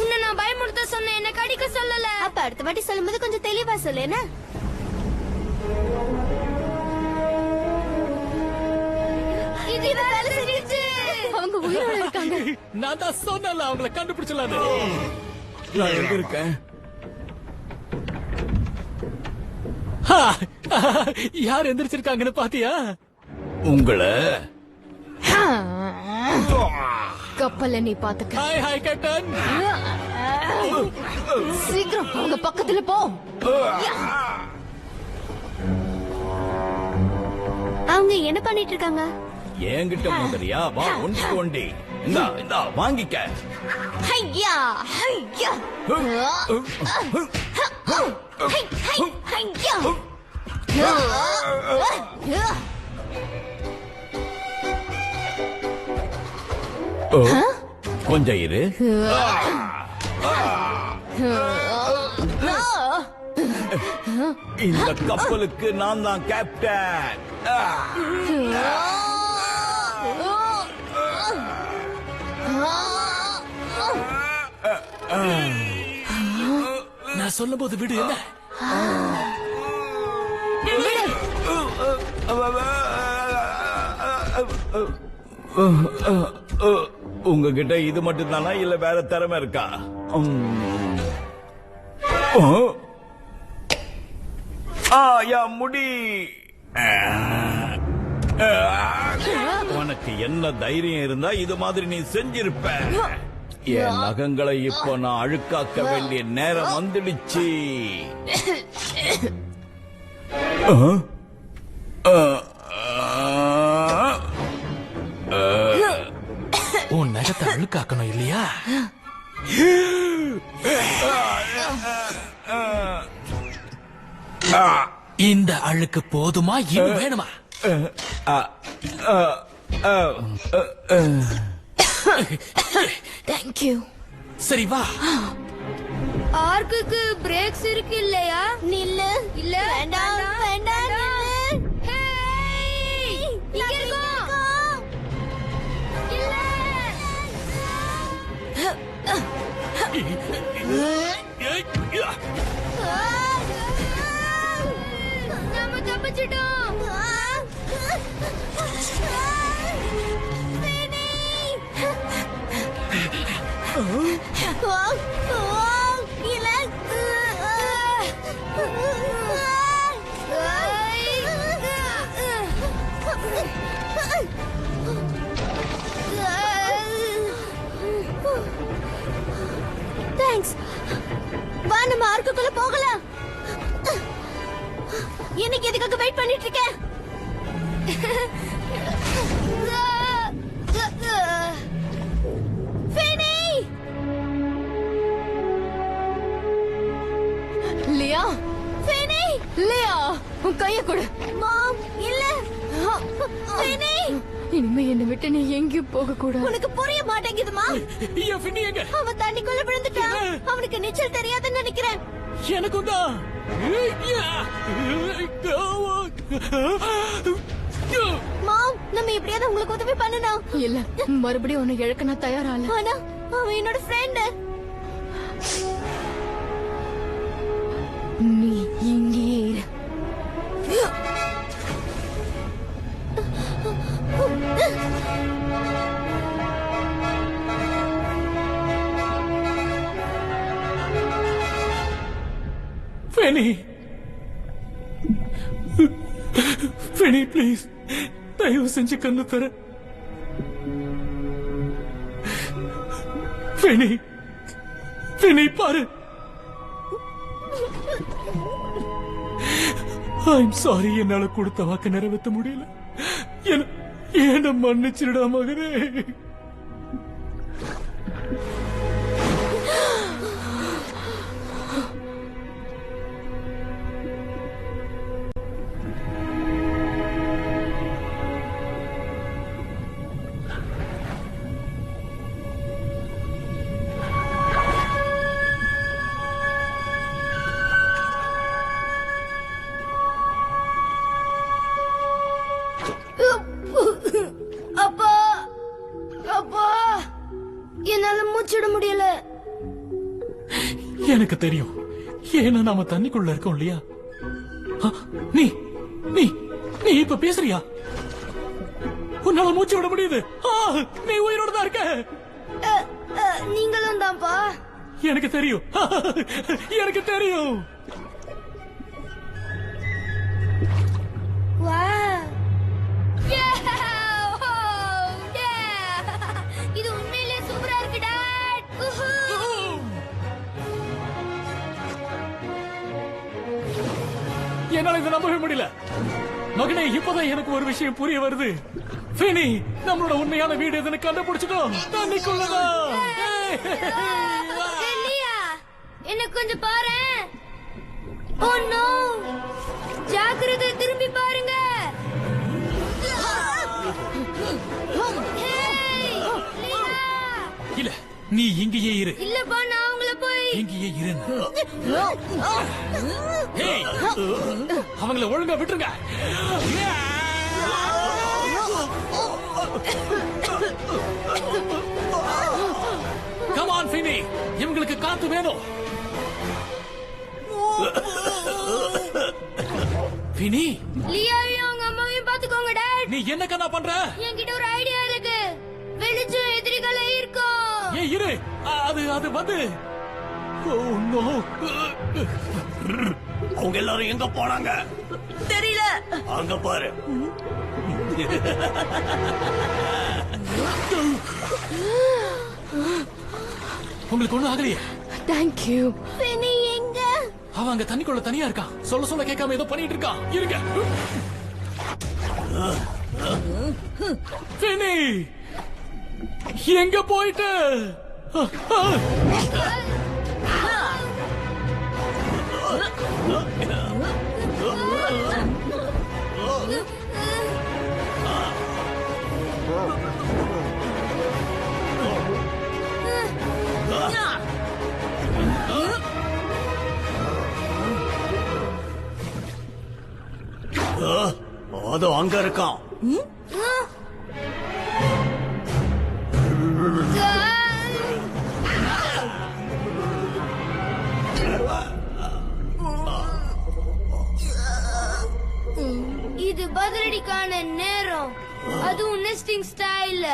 உன்னை நான் பயமுடுத்த சொன்னேன், என்ன கடிக்க சொல்லல. அப்ப அடுத்த வாட்டி சொல்லும்போது கொஞ்சம் தெளிவா சொல்லு. என்ன? இது வேலை செஞ்சிருச்சு. அவங்க உயிரோட இருக்காங்க. நான் தான் சொன்னல, அவங்கள கண்டுபிடிச்சலாம். நான் எங்க இருக்கேன்? யார் எந்திரிச்சிருக்காங்கன்னு பாத்தியா? உங்களை கப்பல்ல நீ பாத்துக்க. Hi hi captain. சீக்கிரம் அவங்க பக்கத்துல போ. அவங்க என்ன பண்ணிட்டு இருக்காங்க? என்கிட்ட மோதறியா? வா, ஒண்டி இந்தா வாங்கிக்க. ஐயா ஐயா கொஞ்சம் இரு. இந்த கப்பலுக்கு நான் தான் கேப்டன். நான் சொல்லும் போது விடு. என்ன உங்ககிட்ட இது மட்டும் தானா, இல்ல வேற திறமை இருக்கா? முடி. உனக்கு என்ன தைரியம் இருந்தா இது மாதிரி நீ செஞ்சிருப்ப. என் நகங்களை இப்ப நான் அழுக்காக்க வேண்டிய நேரம் வந்துடுச்சு. உன் நகத்தை அழுக்காக்கணும் இல்லையா? இந்த அழுக்கு போதுமா, இன்னும் வேணுமா? தேங்க்யூ. சரி வா. ஆர்க்குக்கு பிரேக்ஸ் இருக்கு இல்லையா? நில்லு. இல்ல வேண்டாம் வேண்டாம் நில்லு. ஹேய், இங்க இருக்கோம். இல்ல. நம்ம தப்பிச்சிட்டோம். தேங்க்ஸ். வா நம்ம ஆர்க்குக்குள்ள போகலாம். எனக்கு எதுக்காக வெயிட் பண்ணிட்டு இருக்கேன்? ஃபேனி! லியா, ஃபேனி! லியா, உன் கைய கொடு. மாம், இல்ல. ஃபேனி! இனிமே என்னை விட்டு நீ எங்கேயும் போக கூடாது. உனக்கு புரிய மாட்டேங்குதுமா? என் ஃபின்னி எங்க? அவன் தண்ணிக்குள்ள விழுந்துட்டான். அவனுக்கு நீச்சல் தெரியாதுன்னு நினைக்கிறேன். எனக்கும் தான். மாம், நம்ம எப்படியாவது உங்களுக்கு உதவி பண்ணணும். இல்ல, மறுபடியும் உன்னை இழக்க நான் தயாரால. ஆனா அவன் என்னோட ஃப்ரெண்ட். நீ இங்கேயே இரு. ஃபெனி, ஃபெனி ப்ளீஸ், தயவு செஞ்சு கண்ணு தர. ஃபெனி, ஃபெனி பாரு. ஐம் சாரி, என்னால கொடுத்த வாக்கு நிறைவேற்ற முடியல. என்ன மன்னிச்சிருடா மகனே. அப்பா, அப்பா, என்னால மூச்சிட முடியல. எனக்கு தெரியும், ஏன்னா நாம தண்ணிக்குள்ள இருக்கோம் இல்லையா? நீ நீ நீ இப்ப பேசுறியா? உன்னால மூச்சு விட முடியுது. நீ உயிரோட தான் இருக்க. நீங்களும் தான்ப்பா. எனக்கு தெரியும், எனக்கு தெரியும். இது உண்மையிலே சூப்பரா இருக்கு டாட். என்னால இதை நம்பவே முடியல மகனே. இப்பதான் எனக்கு ஒரு விஷயம் புரிய வருது. ஃபெனி, நம்மளோட உண்மையான வீடு எதுன்னு கண்டுபிடிச்சிட்டோம். தண்ணிக்குள்ளதான். என்ன கொஞ்சம் பாரு. ஓ நோ, ஜாக்கிரதை, திரும்பி பாருங்க. இல்ல, நீ இங்கேயே இரு. இல்லப்பா, நான் உங்களை போய் இங்கேயே இரு. அவங்கள ஒழுங்கா விட்டுருங்க. Come on, Finny. இவங்களுக்கு காத்து வேணும். Finny, லியாவையும் அவங்க அம்மாவையும் பாத்துக்கோங்க டாட். நீ என்ன கண்ணா பண்ற? என்கிட்ட ஒரு ஐடியா இருக்கு. வெளிச்சம் எதிரிகளே இருக்கும். ஏய் இரு, அது வந்து. Oh no. அவங்க எல்லாரும் எங்க போனாங்க தெரியல. அங்க பாரு. உங்களுக்கு ஒண்ணும் ஆகலையே? தேங்க்யூ. ஃபெனி எங்க? அவன் அங்க தண்ணிக்குள்ள தனியா இருக்கான். சொல்ல சொல்ல கேட்காம ஏதோ பண்ணிட்டு இருக்கான். இருங்க. பினி எங்க போயிட்டு அதோ அங்க இருக்கான். இது பதிலடிக்கான நேரம், அதுவும் நெஸ்டிங் ஸ்டைல்ல.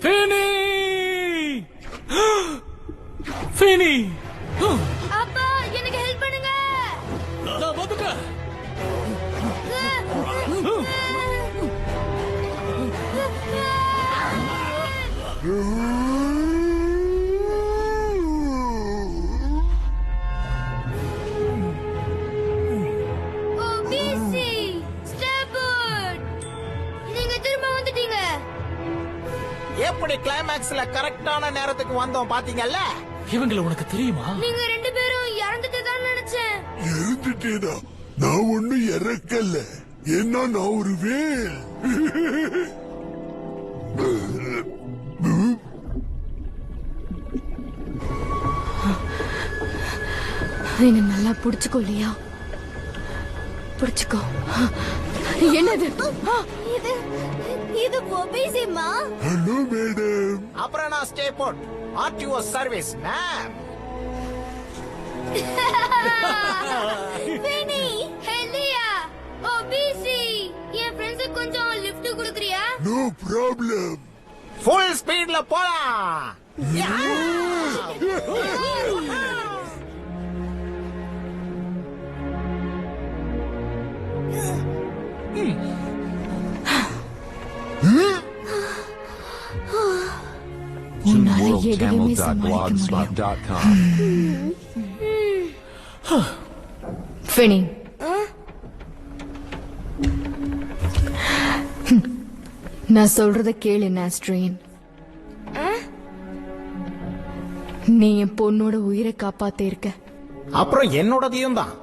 பினி பினி அப்பா எனக்கு ஹெல்ப் பண்ணுங்க. நான் வந்துட்டேன். எப்படி கிளைமேக்ஸ்ல கரெக்டான நேரத்துக்கு வந்தோம் பாத்தீங்கல்ல? இவங்களை உனக்கு தெரியுமா? நீங்க ரெண்டு பேரும் இறந்துட்டு தான் நினைச்சேன். இறந்துட்டேனா? நான் ஒண்ணும் இறக்கல. ஏன்னா நான் ஒரு வேல். என்ன நல்லா புடிச்சுக்கோ இல்லையா? புடிச்சுக்கோ. என்னது? இது ஒபிசிமா? Hello madam. அப்புறம் நான் stay boat. At your service ma'am. பினி, ஹெலியா, ஒபிசி, என் ஃப்ரெண்ட்ஸ் கொஞ்சம் லிஃப்ட் கொடுக்கறியா? No problem. ஃபுல் ஸ்பீட்ல போலாம். உன்னால எதுவுமே சமாளிக்க WorldTamil.blogspot.com. பினி, நான் சொல்றத கேளு நாஸ்ட்ரியன். நீ என் பொண்ணோட உயிரை காப்பாத்த இருக்க. அப்புறம் என்னோடதையும் தான்.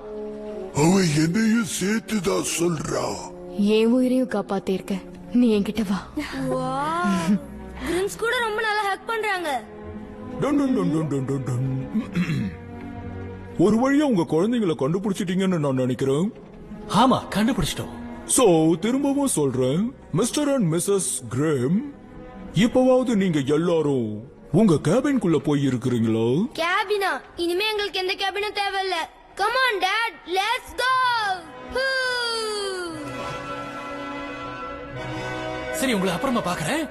அவன் என்னையும் சேர்த்துதான் சொல்றான். என் உயிரையும் காப்பாத்த இருக்க. நீ என்கிட்ட வா. கிரிம்ஸ் கூட ரொம்ப நல்லா ஹக் பண்றாங்க. ஒரு வழியா உங்க குழந்தைங்களை கண்டுபிடிச்சிட்டீங்கன்னு நான் நினைக்கிறேன். ஆமா, கண்டுபிடிச்சிட்டோம். சோ திரும்பவும் சொல்றேன், மிஸ்டர் அண்ட் மிஸ்ஸஸ் கிரேம், இப்பவாவது நீங்க எல்லாரும் உங்க கேபின்குள்ள போய் இருக்கிறீங்களா? கேபினா? இனிமே எங்களுக்கு எந்த கேபினும் தேவையில்ல. Come on dad, let's go. சரி, உங்களை அப்புறமா பாக்குறேன்.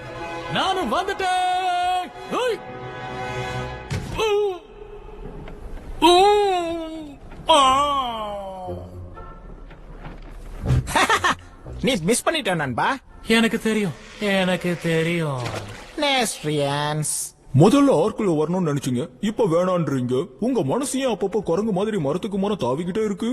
நானும் வந்துட்டேன். ஓய். ஊ. ஊ. ஆ. நீ மிஸ் பண்ணிட்ட நண்பா. எனக்கு தெரியும், எனக்கு தெரியும். நேஸ்ட்ரியன்ஸ், முதல்ல ஆர்க்குள்ள வரணும்னு நினைச்சீங்க, இப்ப வேணான்றீங்க. உங்க மனசையும் அப்பப்போ குரங்கு மாதிரி மரத்துக்கு மரம் தாவிக்கிட்டே இருக்கு.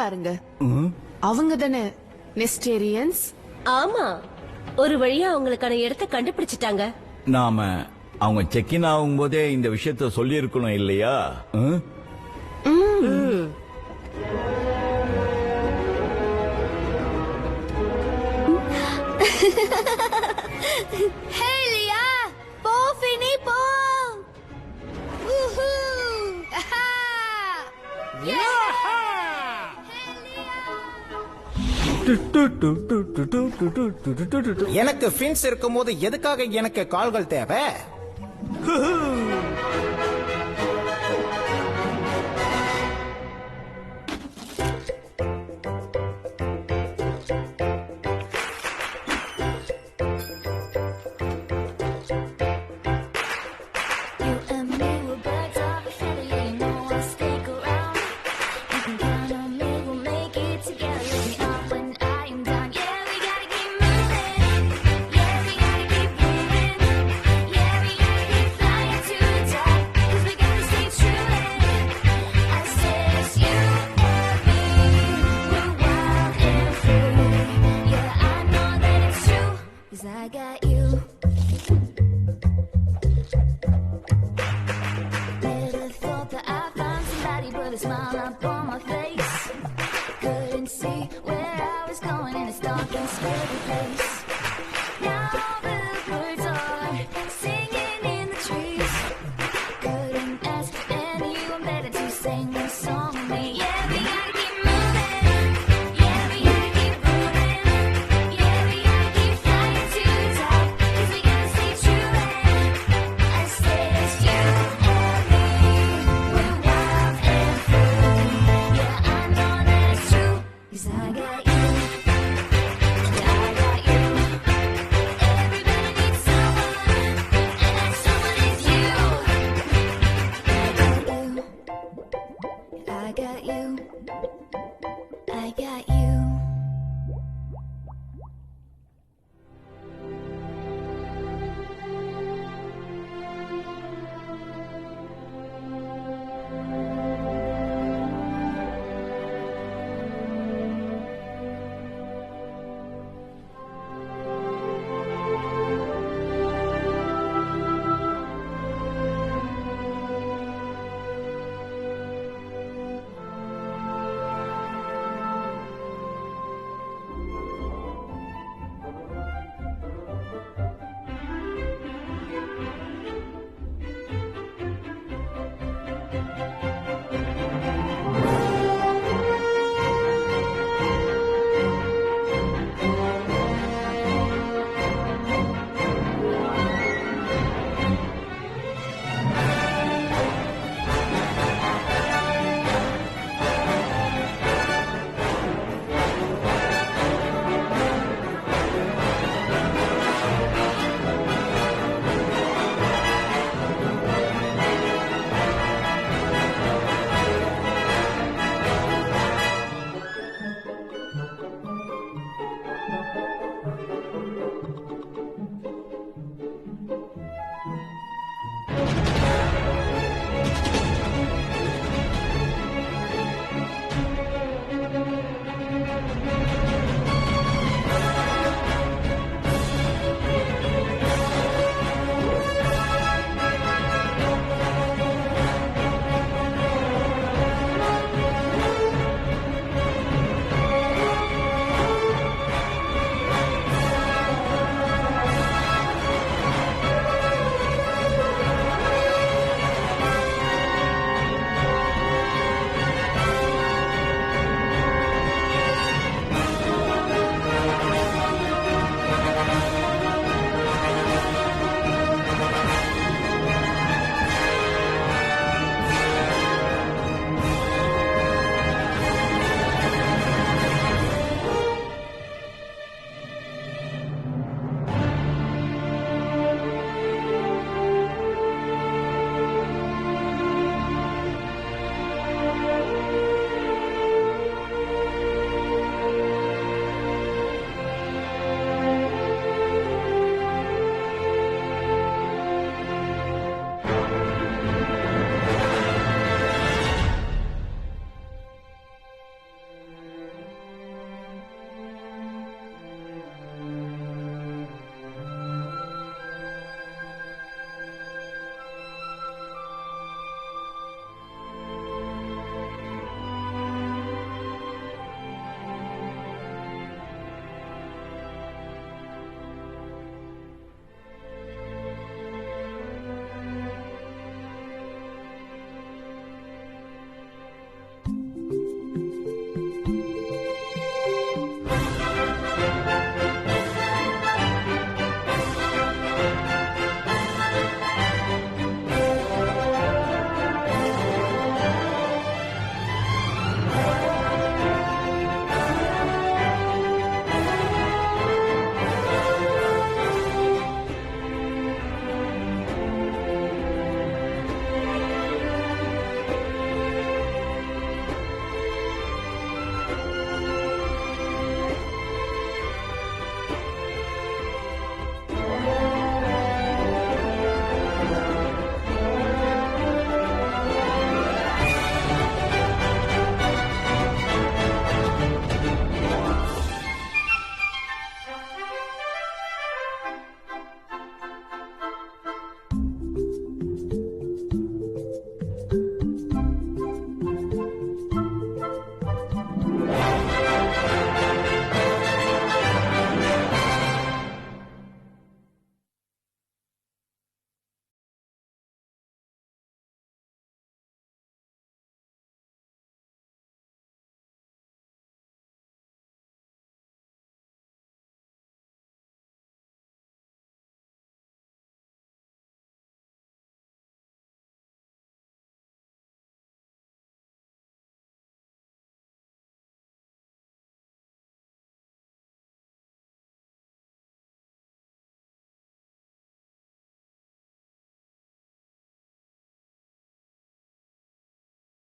பாருங்க, அவங்க தானே நெஸ்டேரியன்ஸ்? ஆமா, ஒரு வழியா அவங்களுக்கான இடத்தை கண்டுபிடிச்சிட்டாங்க. நாம அவங்க செக்கின் ஆகும் போதே இந்த விஷயத்த சொல்லி இருக்கணும் இல்லையா? ஹெலியா, போ பினி போ. எனக்கு ஃபின்ஸ் இருக்கும்போது எதுக்காக எனக்கு கால்கள் தேவை? Woohoo!